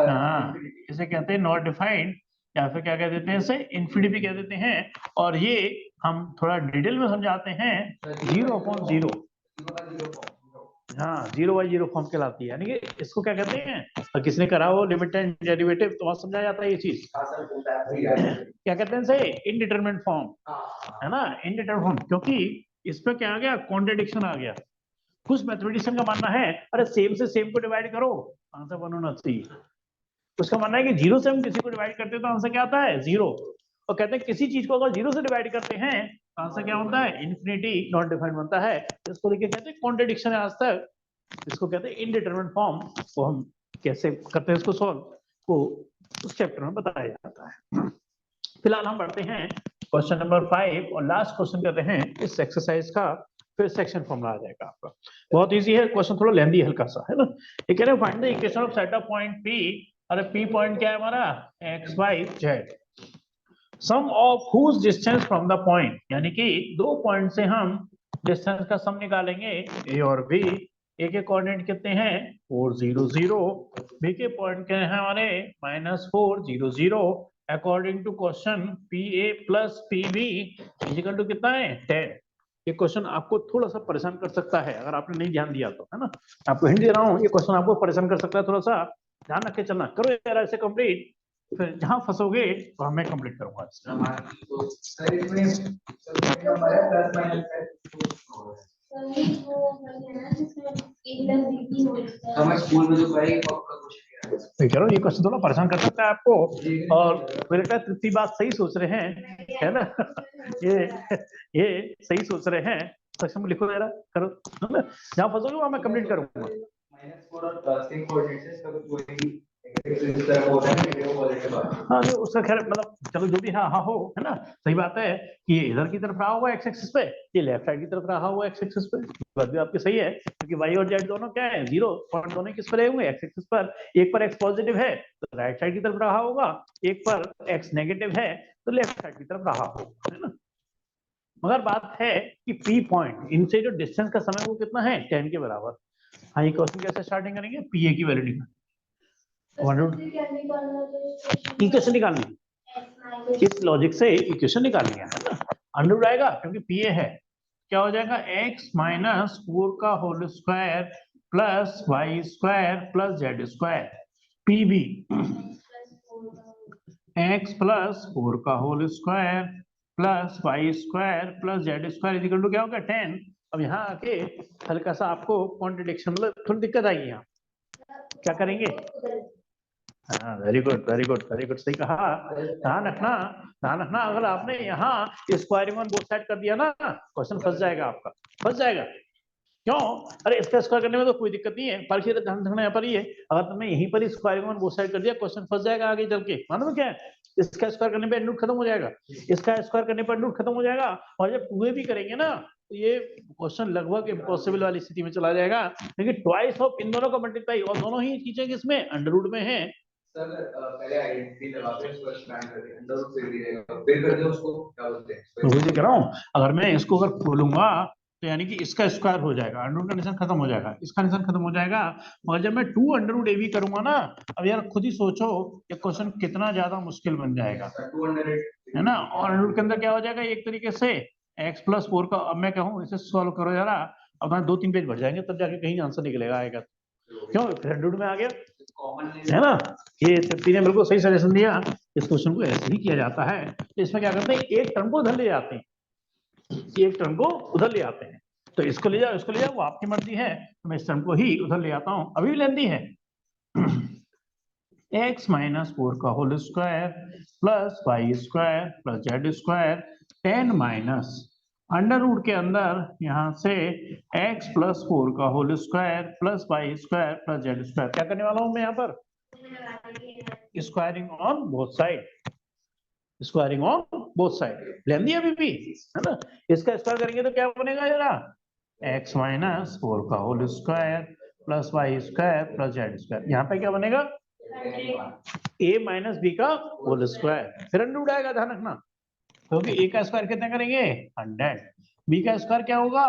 हाँ इसे कहते हैं नॉट डिफाइंड, या फिर क्या कह देते हैं इसे इन्फिनिटी भी कह देते हैं। और ये हम थोड़ा डिटेल में समझाते हैं 0/0, हाँ 0/0 फॉर्म कहलाती है, यानी कि इसको क्या कहते हैं, और किसने करा हो लिमिट एंड डेरिवेटिव तो वहां समझाया जाता है ये चीज, क्या कहते हैं इसे इनडिटरमिनेट फॉर्म, है ना, इनडिटरमिनेट फॉर्म, क्योंकि इस पे क्या आ गया, कॉन्ट्रडिक्शन आ गया। कुछ मैथमेटिशियन का मानना है अरे सेम से सेम को डिवाइड करो आंसर 1 होना चाहिए, उसका मानना है कि 0 से हम किसी को डिवाइड करते हैं तो आंसर क्या आता है 0, और कहते हैं किसी चीज को अगर 0 से डिवाइड करते हैं तो आंसर क्या होता है इन्फिनिटी, नॉट डिफाइंड बनता है। इसको देखिए कहते हैं कॉन्ट्रडिक्शन है आज तक, इसको कहते हैं इनडिटरमिनेट फॉर्म। वो हम कैसे करते हैं इसको सॉल्व, को उस चैप्टर में बताया जाता है। फिलहाल हम बढ़ते हैं क्वेश्चन नंबर 5 और लास्ट क्वेश्चन करते हैं इस एक्सरसाइज का, फिर सेक्शन फॉर्मूला आ जाएगा आपका। बहुत इजी है क्वेश्चन, थोड़ा लेंदी है हल्का सा, है ना। ये कह रहे हैं find the equation of set of points P, अरे पी पॉइंट क्या है हमारा X Y Z, sum of whose distance from the point, यानी कि 2 पॉइंट से हम डिस्टेंस का सम निकालेंगे, ए और बी। ए के कोऑर्डिनेट कितने हैं 4 0 0, बी के पॉइंट क्या है हमारे -4 0 0, according to question P A plus P B equal to कितना है 10। ये क्वेश्चन आपको थोड़ा सा परेशान कर सकता है अगर आपने नहीं ध्यान दिया तो, है ना, आपको हिंट दे रहा हूँ, ये क्वेश्चन आपको परेशान कर सकता है, थोड़ा सा ध्यान रख के चलना, करो यार ऐसे कंप्लीट, फिर जहां फंसोगे तो मैं कंप्लीट करूंगा। कह रहा हूँ ये क्वेश्चन थोड़ा परेशान कर सकता है आपको, और मेरे ख्याल तृप्ति बात सही सोच रहे हैं, है ना, ये सही सोच रहे हैं, सक्षम लिखो जरा करो, है ना, जहाँ फंसोगे वहां मैं कंप्लीट करूंगा। -4 और +3 कोऑर्डिनेट्स है, इसका कोई इस तरह होता है नेगेटिव पॉजिटिव बात। हाँ जो उसका खैर मतलब चलो जो भी हाँ हो, है ना, सही बात है कि ये इधर की तरफ रहा हुआ एक्स एक्सिस पे, ये लेफ्ट साइड की तरफ रहा हुआ एक्स एक्सिस पे, बात भी आपकी सही है, क्योंकि वाई और जेड दोनों क्या है 0 पॉइंट, दोनों किस पर रहे होंगे एक्स एक्सिस पर, एक पर एक्स पॉजिटिव है तो राइट साइड की तरफ रहा होगा, एक पर एक्स नेगेटिव है तो लेफ्ट साइड की तरफ रहा होगा, है ना। मगर बात है कि पी पॉइंट इनसे जो डिस्टेंस का समय वो कितना है 10 के बराबर। हाँ ये क्वेश्चन कैसे स्टार्टिंग करेंगे, पी ए की वैल्यू निकालेंगे, इक्वेशन निकालनी, इस लॉजिक से इक्वेशन निकालनी है ना, अंडर आएगा क्योंकि पी ए है, क्या हो जाएगा x माइनस 4 का whole square plus Y square plus Z square, P B x plus 4 का whole square plus Y square plus Z square equal to क्या होगा 10। अब यहाँ आके हल्का सा आपको कॉन्ट्रडिक्शन मतलब थोड़ी दिक्कत आएगी, यहाँ क्या करेंगे, हाँ very good very good very good, सही कहा, ध्यान रखना अगर आपने यहाँ स्क्वायरिंग ऑन बोथ साइड कर दिया ना क्वेश्चन फंस जाएगा आपका, फंस जाएगा। क्यों, अरे इसका स्क्वायर करने में तो कोई दिक्कत नहीं है, पर ध्यान रखना यहाँ पर ही है, अगर तुमने यहीं पर स्क्वायरिंग ऑन बोथ साइड कर दिया क्वेश्चन फंस जाएगा आगे चल के, मालूम क्या है, इसका स्क्वायर करने पे एंड रूट खत्म हो जाएगा, इसका स्क्वायर करने पर एंड रूट खत्म हो जाएगा, और जब टू भी करेंगे ना तो ये क्वेश्चन लगभग इम्पॉसिबल वाली स्थिति में चला जाएगा, क्योंकि ट्वाइस ऑफ इन दोनों का मल्टीप्लाई, और दोनों ही चीजें किसमें अंडर रूट में है। सर पहले आइडेंटिटी लगा के उसको एक्सपैंड कर दिया, अंडर रूट फिर दिएगा, फिर कर दे उसको क्या बोलते हैं, तो वही कह रहा हूँ, अगर मैं इसको अगर खोलूंगा तो यानी कि इसका स्क्वायर हो जाएगा, अंडर रूट का निशान खत्म हो जाएगा, इसका निशान खत्म हो जाएगा। और जब मैं 2 अंडर रूट AB करूंगा ना, अब यार खुद ही सोचो ये क्वेश्चन कितना ज्यादा मुश्किल बन जाएगा, है ना। और अंडर रूट के अंदर क्या हो जाएगा, एक तरीके से x+4 का, अब मैं कहूँ इसे सॉल्व करो जरा, अब 2-3 पेज बढ़ जाएंगे तब जाके कहीं आंसर निकलेगा आएगा। क्यों, फिर अंडर रूट में आ गया, है ना। ये तृप्ति ने बिल्कुल सही सजेशन दिया, इस क्वेश्चन को ऐसे ही किया जाता है। तो इसमें क्या करते हैं, एक टर्म को उधर ले जाते हैं, एक टर्म को उधर ले आते हैं, तो इसको ले जाओ, इसको ले जाओ, वो आपकी मर्जी है। तो मैं इस टर्म को ही उधर ले आता हूँ, अभी लेंदी है। x-4 का whole square plus y square plus z square 10 minus under root के अंदर यहाँ से x+4 का whole square plus y square plus z square. क्या करने वाला हूँ मैं यहाँ पर, squaring on both side, squaring on both side लेंदी अभी भी, है ना। इसका स्क्वायर करेंगे तो क्या बनेगा जरा, x-4 का whole square plus y square plus z square. यहाँ पे क्या बनेगा, a माइनस b का होल स्क्वायर, फिर अंडर रूट आएगा, ध्यान रखना, क्योंकि a का स्क्वायर कितना करेंगे 100, b का स्क्वायर क्या होगा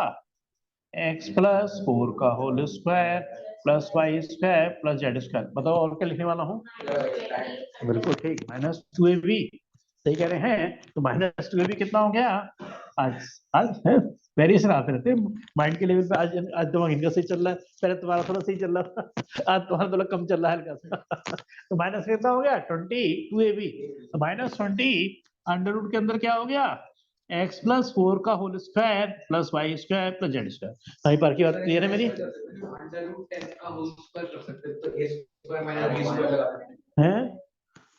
x+4 का whole square plus y square plus z square. बताओ और क्या लिखने वाला हूँ, बिल्कुल ठीक, -2ab, सही कह रहे हैं। तो -2ab कितना हो गया, आज है वेरिएशन आते रहते हैं माइंड के लेवल पे। आज दिमाग इनका सही चल रहा है, पहले तुम्हारा थोड़ा सही चल रहा था, आज तुम्हारा थोड़ा कम चल रहा है हल्का सा। तो माइनस कितना हो गया 22ab, तो -20 अंडर रूट के अंदर क्या हो गया x+4 का whole square plus y square plus z square. भाई पार की बात क्लियर है मेरी, है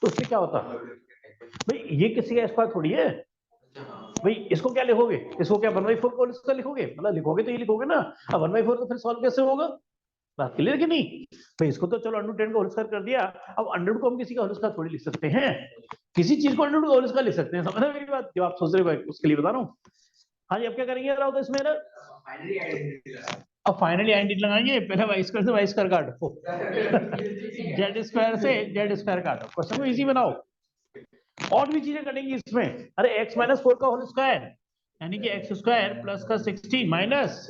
तो उससे क्या होता भाई, ये किसी का स्क्वायर थोड़ी है भाई, इसको क्या लिखोगे, इसको क्या 1/4 को इसका लिखोगे, मतलब लिखोगे तो ये लिखोगे ना। अब 1/4 को फिर सॉल्व कैसे होगा, बात क्लियर कि नहीं भाई। इसको तो चलो अंडर 10 का होल स्क्वायर कर दिया, अब अंडर को हम किसी का होल स्क्वायर थोड़ी लिख सकते हैं, किसी चीज को अंडर का होल स्क्वायर लिख सकते हैं, समझ रहे मेरी बात, जो आप सोच रहे हो उसके लिए बता रहा हूँ। हाँ जी, अब क्या करेंगे तो इसमें ना, अब फाइनली आइडेंटिटी लगाएंगे, पहले वाई स्क्वायर से वाई स्क्वायर काटो, जेड स्क्वायर से जेड स्क्वायर काटो, क्वेश्चन को इजी बनाओ। और भी चीजें करेंगी इसमें, अरे x-4 का होल स्क्वायर यानी कि x स्क्वायर प्लस का 16 माइनस,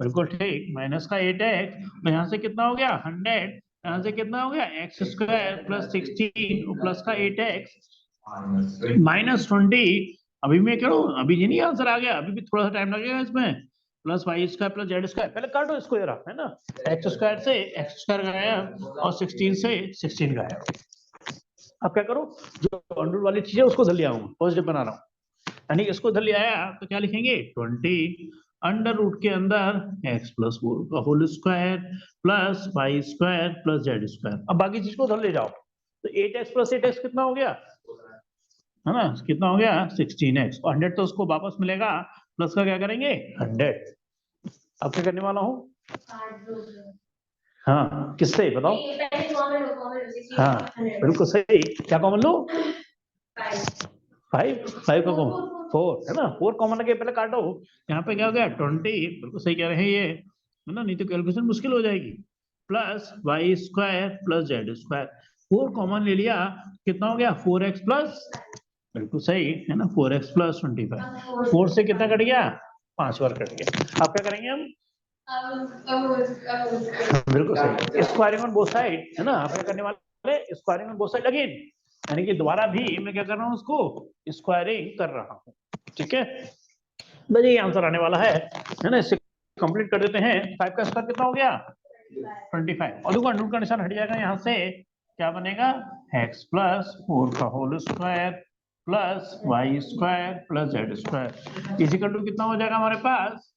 बिल्कुल ठीक, माइनस का 8x, तो यहाँ से कितना हो गया 100, यहाँ से कितना हो गया x स्क्वायर प्लस 16 प्लस का 8x -20। अभी मैं करूँ, अभी ये नहीं आंसर आ गया, अभी भी थोड़ा सा टाइम लगेगा इसमें, plus y square plus z square, पहले काटो इसको जरा, है ना। x स्क्वायर से x स्क्वायर गायब और 16 से 16 गायब। अब क्या करो, जो अंडर रूट वाली चीज है उसको उधर ले आऊंगा, पॉजिटिव बना रहा हूँ, यानी इसको उधर ले आया तो क्या लिखेंगे 20 अंडर रूट के अंदर x+4 का whole square plus y square plus z square. अब बाकी चीज को उधर ले जाओ, तो 8x प्लस 8x कितना हो गया, है ना, कितना हो गया 16x, और 100 तो उसको वापस मिलेगा, प्लस का क्या करेंगे 100। अब क्या करने वाला हूँ, हाँ किससे बताओ, हाँ बिल्कुल सही, क्या कॉमन लो 5 का कॉमन 4, है ना, 4 कॉमन लगे, पहले काटो, यहाँ पे क्या हो गया 20, बिल्कुल सही कह रहे हैं ये, है ना, नहीं तो कैलकुलेशन मुश्किल हो जाएगी, plus y square plus z square, 4 common ले लिया, कितना हो गया 4x प्लस, बिल्कुल सही है ना, 4x प्लस 25, 4 से कितना कट गया 5 बार कट गया। अब क्या करेंगे हम, बिल्कुल सही, स्क्वायरिंग ऑन बोथ साइड, है ना, आप क्या करने वाले squaring on both side again, यानी कि दोबारा भी मैं क्या कर रहा हूँ उसको स्क्वायरिंग कर रहा हूँ, ठीक है। बस ये आंसर आने वाला है ना, इससे कंप्लीट कर देते हैं। 5 का स्क्वायर कितना हो गया 25, और देखो अंडर रूट का निशान हट जाएगा, यहाँ से क्या बनेगा x+4 का whole square plus y square plus z square equal to कितना हो जाएगा हमारे पास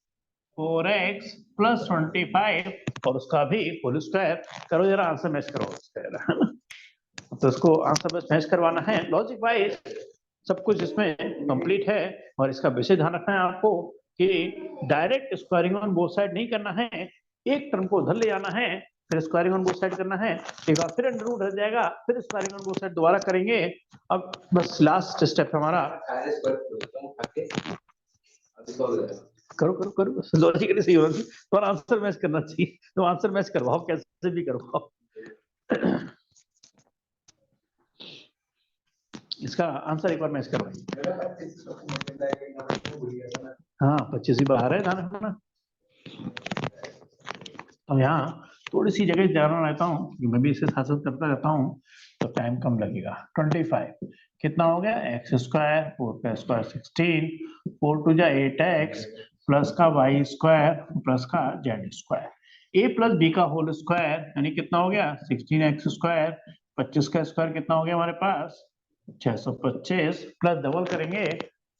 4x प्लस 25, और उसका भी होल स्क्वायर करो जरा, आंसर मैच करो है ना। तो इसको आंसर बस मैच करवाना है, लॉजिक वाइज सब कुछ इसमें कंप्लीट है। और इसका विशेष ध्यान रखना है आपको कि direct squaring on both side नहीं करना है, एक टर्म को उधर ले जाना है, फिर स्क्वायरिंग ऑन बोथ साइड करना है, एक बार फिर अंडर रूट रह जाएगा, फिर स्क्वायरिंग ऑन बोथ साइड दोबारा करेंगे। अब बस लास्ट स्टेप हमारा, करो करो करो, लॉजिकली सही होगा, तो आंसर मैच करना चाहिए, तो आंसर मैच करवाओ कैसे भी करवाओ। इसका आंसर एक बार मैच करवाइए। हाँ 25 ही बाहर है, ध्यान रखना। तो यहाँ थोड़ी सी जगह ध्यान रहता हूँ कि मैं भी इसे साथ करता रहता हूँ तो टाइम कम लगेगा। 25 कितना हो गया, एक्स स्क्वायर 4 का स्क्वायर 16, 4 टू जा 8x प्लस का वाई स्क्वायर प्लस का जेड स्क्वायर, ए प्लस बी का होल स्क्वायर यानी कितना हो गया 16x स्क्वायर, 25 का स्क्वायर कितना हो गया हमारे पास 625 प्लस डबल करेंगे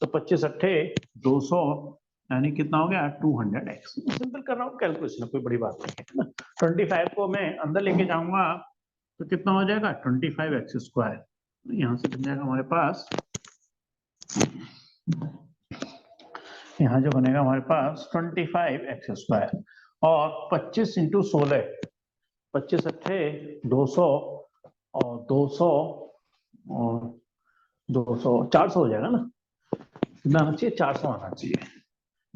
तो 25 अट्ठे 200 यानी कितना हो गया 200x। सिंपल कर रहा हूँ कैलकुलेशन, कोई बड़ी बात नहीं है ना। 25 को मैं अंदर लेके जाऊंगा तो कितना हो जाएगा 25x स्क्वायर, यहाँ से बन जाएगा हमारे पास, यहाँ जो बनेगा हमारे पास 25x स्क्वायर और 25 इंटू 16, 25 अट्ठे 200 और 200 और 200 400 हो जाएगा ना, कितना आना चाहिए 400 आना चाहिए,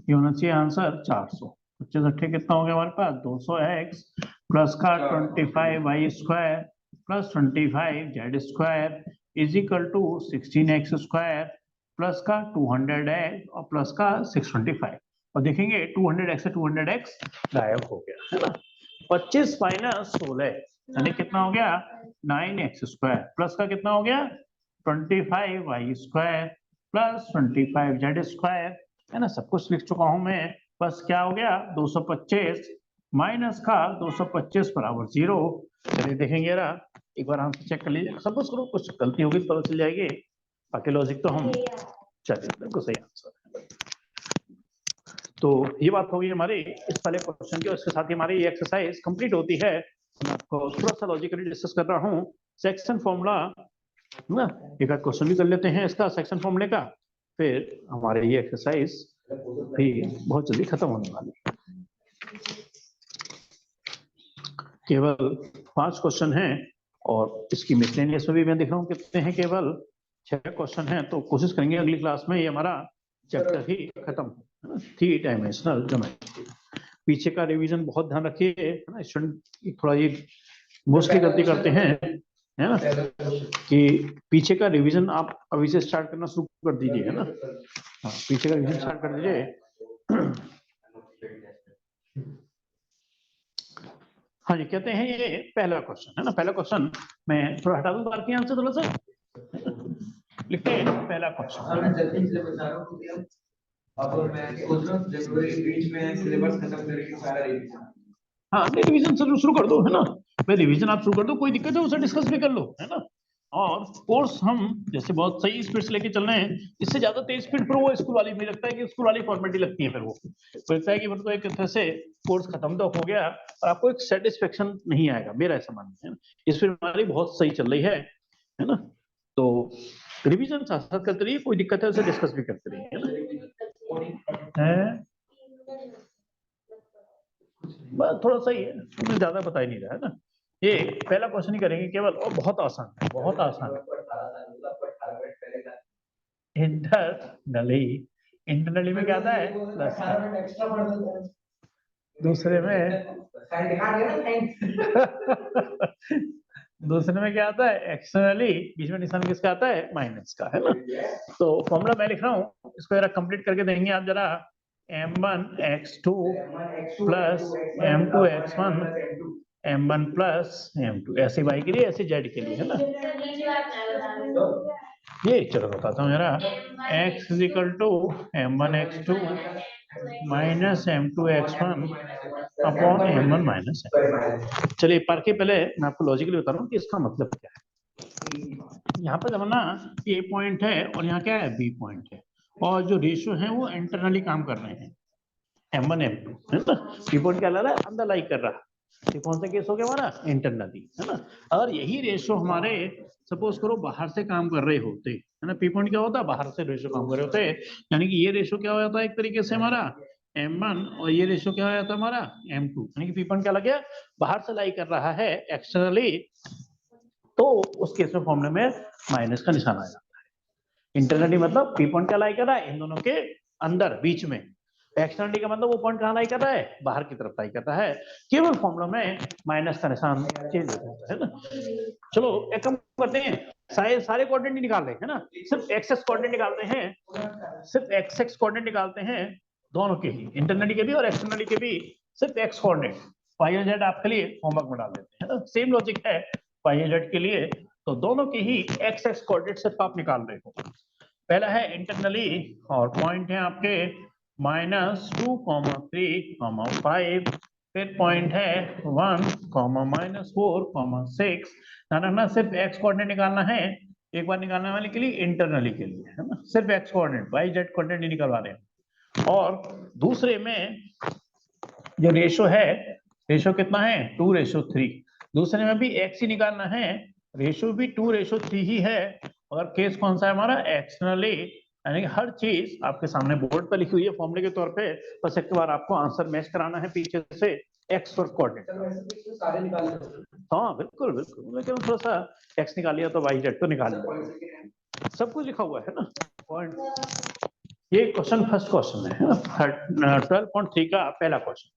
ये होना चाहिए आंसर 400। 25 अट्ठे कितना हो गया हमारे पास 200x प्लस का 25y square plus 25z square is equal to 16x square plus का 200x और प्लस का 625, और देखेंगे 200x से 200x गायब हो गया है ना। 25 माइनस 16 यानी कितना हो गया 9x स्क्वायर प्लस का कितना हो गया 25y square plus 25z square है ना। सब कुछ लिख चुका हूं मैं, बस क्या हो गया 225 माइनस का 225 बराबर 0। चलिए देखेंगे जरा एक बार हम चेक कर लीजिए, सपोज करो कुछ गलती होगी तो पता चल जाएगी, बाकी लॉजिक तो हम चलिए बिल्कुल सही आंसर है। तो ये बात होगी हमारी इस वाले क्वेश्चन की, और इसके साथ ही हमारी ये एक्सरसाइज कंप्लीट होती है। मैं आपको थोड़ा सा लॉजिकली डिस्कस कर रहा हूँ सेक्शन फॉर्मूला ना, एक आध क्वेश्चन भी कर लेते हैं इसका सेक्शन फॉर्मूले का, फिर हमारे ये एक्सरसाइज भी बहुत जल्दी खत्म होने वाली है। केवल 5 क्वेश्चन हैं और इसकी मिसलेनियस में भी मैं देख रहा हूँ कितने हैं, केवल 6 क्वेश्चन हैं। तो कोशिश करेंगे अगली क्लास में ये हमारा चैप्टर ही खत्म है ना, 3 डायमेंशनल ज्योमेट्री। पीछे का रिवीजन बहुत ध्यान रखिए है ना, स्टूडेंट थोड़ा ये मोस्टली गलती करते हैं है ना कि पीछे का रिवीजन आप अभी से स्टार्ट करना शुरू कर दीजिए है ना। हाँ पीछे का रिवीजन स्टार्ट कर दीजिए। हाँ जी कहते हैं ये पहला क्वेश्चन है ना, पहला क्वेश्चन मैं थोड़ा हटा दूं बाहर की आंसर थोड़ा सा लिखते हैं पहला क्वेश्चन। अब मैं सोच रहा हूँ जनवरी के बीच में सिलेबस खत्म करके सारा रिवीजन। हाँ रिवीजन शुरू कर दो है ना, मैं रिवीजन आप शुरू कर दो, कोई दिक्कत है उसे डिस्कस भी कर लो है ना। और कोर्स हम जैसे बहुत सही स्पीड से लेके चल रहे हैं, इससे ज्यादा तेज स्पीड पर वो स्कूल वाली मुझे लगता है कि स्कूल वाली फॉर्मेलिटी लगती है, फिर वो लगता है कि मतलब एक तरह से कोर्स खत्म तो हो गया और आपको एक सेटिस्फेक्शन नहीं आएगा, मेरा ऐसा मानना है ना। स्पीड हमारी बहुत सही चल रही है ना, तो रिवीजन साथ साथ करते रहिए, कोई दिक्कत है उसे डिस्कस भी करते रहिए है ना। थोड़ा सा ही है, मुझे ज्यादा बता ही नहीं रहा है ना। ये पहला क्वेश्चन ही करेंगे केवल, और बहुत आसान है, बहुत आसान है। इंटरनली में क्या आता है प्लस, दूसरे में दूसरे में क्या आता है एक्सटर्नली, बीच में निशान किसका आता है माइनस का है ना। तो फॉर्मूला मैं लिख रहा हूँ, इसको जरा कंप्लीट करके देंगे आप जरा। m1x2 plus m2x1 m1 plus m2, ऐसे y के लिए ऐसे z के लिए है ना। ये चलो बताता हूँ जरा, x is equal to m1x2 minus m2x1 upon m1 minus. चलिए पढ़ के पहले मैं आपको लॉजिकली बता रहा हूँ कि इसका मतलब क्या है। यहाँ पर जब ना A पॉइंट है और यहाँ क्या है B पॉइंट है, और जो रेशियो है वो इंटरनली काम कर रहे हैं m1 m2 है ना। B पॉइंट क्या ला रहा है अंदर लाइक कर रहा है, ये कौन सा केस हो गया हमारा इंटरनली है ना। अगर यही रेशियो हमारे सपोज करो बाहर से काम कर रहे होते है ना, पी पॉइंट क्या होता है बाहर से रेशियो काम कर रहे होते, यानी कि ये रेशियो क्या हो जाता है एक तरीके से हमारा m1 और ये रेशियो क्या हो जाता है हमारा m2, यानी कि पी पॉइंट क्या लग गया बाहर से लाई कर रहा है एक्सटर्नली, तो उस केस में फॉर्मूले में माइनस का निशान आ जाता है। इंटरनली मतलब पी पॉइंट क्या लाई कर रहा है इन दोनों के अंदर बीच में, एक्सटर्नली का मतलब वो पॉइंट कहाँ लाई कर रहा है बाहर की तरफ लाई कर रहा है, केवल फॉर्मूला में माइनस का निशान चेंज हो जाता है ना। चलो एक काम करते हैं, सारे कोऑर्डिनेट नहीं निकाल रहे हैं ना, सिर्फ एक्स कोऑर्डिनेट निकालते हैं, सिर्फ एक्स कोऑर्डिनेट निकालते हैं दोनों के ही, इंटरनली के भी और एक्सटर्नली के भी, सिर्फ एक्स कोऑर्डिनेट। वाई और जेड आपके लिए होमवर्क में डाल देते हैं ना, सेम लॉजिक है वाई और जेड के लिए। तो दोनों के ही एक्स कोऑर्डिनेट सिर्फ आप निकाल रहे हो। पहला है इंटरनली और पॉइंट है आपके -2,3,5, फिर पॉइंट है 1, -4,6। ध्यान रखना सिर्फ एक्स कोऑर्डिनेट निकालना है एक बार, निकालने वाले के लिए इंटरनली के लिए है ना, सिर्फ X coordinate, Y Z coordinate नहीं निकलवा रहे हैं। और दूसरे में जो रेशो है, रेशो कितना है 2:3, दूसरे में भी एक्स ही निकालना है, रेशो भी 2:3 ही है। और केस कौन सा है हमारा, एक्सटर्नली, यानी कि हर चीज आपके सामने बोर्ड पर लिखी हुई है फॉर्मूले के तौर पे, बस एक बार आपको आंसर मैच कराना है पीछे से एक्स और कोऑर्डिनेट। हाँ बिल्कुल बिल्कुल, लेकिन थोड़ा सा एक्स निकाल लिया तो वाई जेड तो निकाल लिया, सब कुछ लिखा हुआ है ना पॉइंट। ये क्वेश्चन फर्स्ट क्वेश्चन है 12.3 का पहला क्वेश्चन।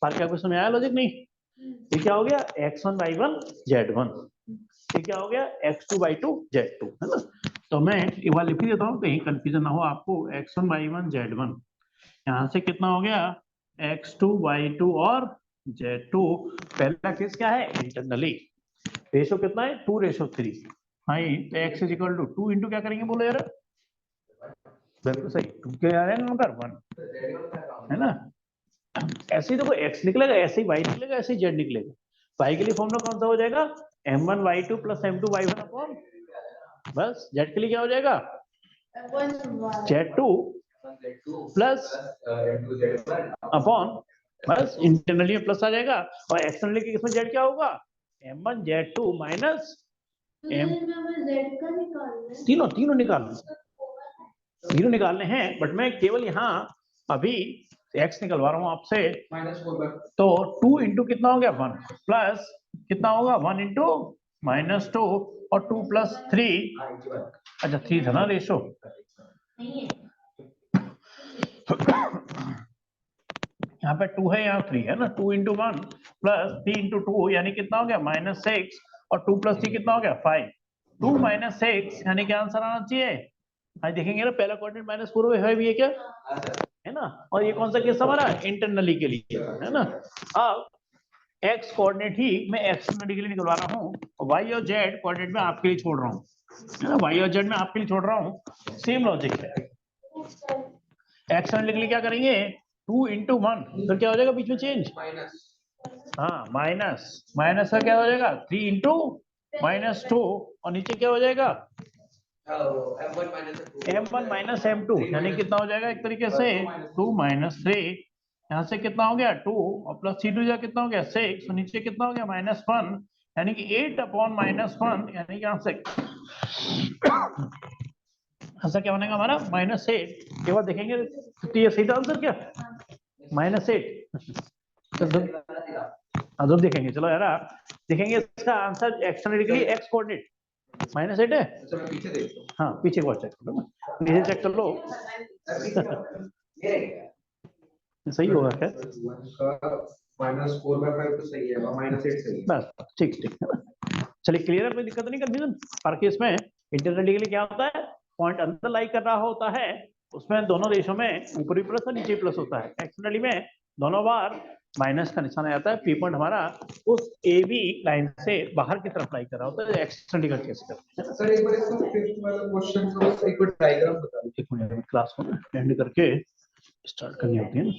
बाकी क्या क्वेश्चन में आया लॉजिक नहीं? ये क्या हो गया x1 y1 z1, ये क्या हो गया x2 y2 z2, है ना। तो मैं एक बार लिख देता हूँ कहीं कंफ्यूजन ना हो आपको। x1 y1 z1, यहाँ से कितना हो गया x2 y2 और z2। पहला केस क्या है इंटरनली, रेशो कितना है 2:3। हाँ x is equal to 2 into क्या करेंगे बोलो यार, बिल्कुल सही, 2 क्या है नंबर 1 है ना। ऐसे ही देखो x निकलेगा, ऐसे ही y निकलेगा, ऐसे ही z निकलेगा। y के लिए फॉर्मूला कौन सा हो जाएगा m1 y2 plus m2 y1 upon, बस z के लिए क्या हो जाएगा z2 प्लस अपॉन, बस इंटरनली में प्लस आ जाएगा, और एक्सटर्नली के इसमें z क्या होगा m1 z2 माइनस m, तीनों निकालने हैं, बट मैं केवल यहाँ अभी x निकलवा रहा हूँ आपसे। तो 2 इंटू कितना हो गया 1 प्लस कितना होगा 1 इंटू -2 और 2 प्लस 3, अच्छा 3 था ना रेशो, यहाँ पे 2 है यहाँ 3 है ना, 2 इंटू 1 प्लस 3 इंटू 2 यानी कितना हो गया -6 और 2 प्लस 3 कितना हो गया 5, 2 - 6 यानी क्या आंसर आना चाहिए। आज देखेंगे ना पहला कोऑर्डिनेट -4 है भी है क्या, है ना। और ये कौन सा केस हमारा इंटरनली के लिए है ना। अब एक्स कोऑर्डिनेट ही मैं एक्सटर्नली के लिए निकलवा रहा हूँ, वाई और जेड कोऑर्डिनेट में आपके लिए छोड़ रहा हूँ, है ना, वाई और जेड में आपके लिए छोड़ रहा हूँ, सेम लॉजिक है। एक्सटर्नली के लिए क्या करेंगे 2 इंटू 1, तो क्या हो जाएगा बीच में चेंज, हाँ माइनस का क्या हो जाएगा 3 इंटू -2 और नीचे क्या हो जाएगा m1 माइनस m2 यानी कितना हो जाएगा एक तरीके से 2 - 3, यहाँ से कितना हो गया 2 और प्लस 3 जा कितना हो गया 6 और नीचे कितना हो गया -1 यानी कि 8 अपॉन -1 यानी कि आंसर क्या बनेगा हमारा -8। के बाद देखेंगे तो ये सही आंसर क्या -8। तो देखेंगे चलो यार देखेंगे इसका आंसर एक्सटर्नली के लिए एक्स कोऑर्डिनेट -8 है। हाँ पीछे को चेक करो ना, नीचे चेक कर लो सही होगा क्या -4/5 तो सही है, -8 सही है, बस ठीक है ना। चलिए क्लियर है, कोई दिक्कत नहीं कंफ्यूजन। हर केस में इंटरनली के लिए क्या होता है पॉइंट अंदर लाई कर रहा होता है, उसमें दोनों रेशों में ऊपरी प्लस और नीचे प्लस होता है। एक्सटर्नली में दोनों बार माइनस का निशान आ जाता है, पी पॉइंट हमारा उस ए बी लाइन से बाहर की तरफ लाई कर रहा होता है, एक्सटर्नली का केस करते हैं। सर एक बार इसका फिफ्थ वाला क्वेश्चन को एक बार डायग्राम बता दीजिए। एक मिनट क्लास को एंड करके स्टार्ट करनी होती है ना।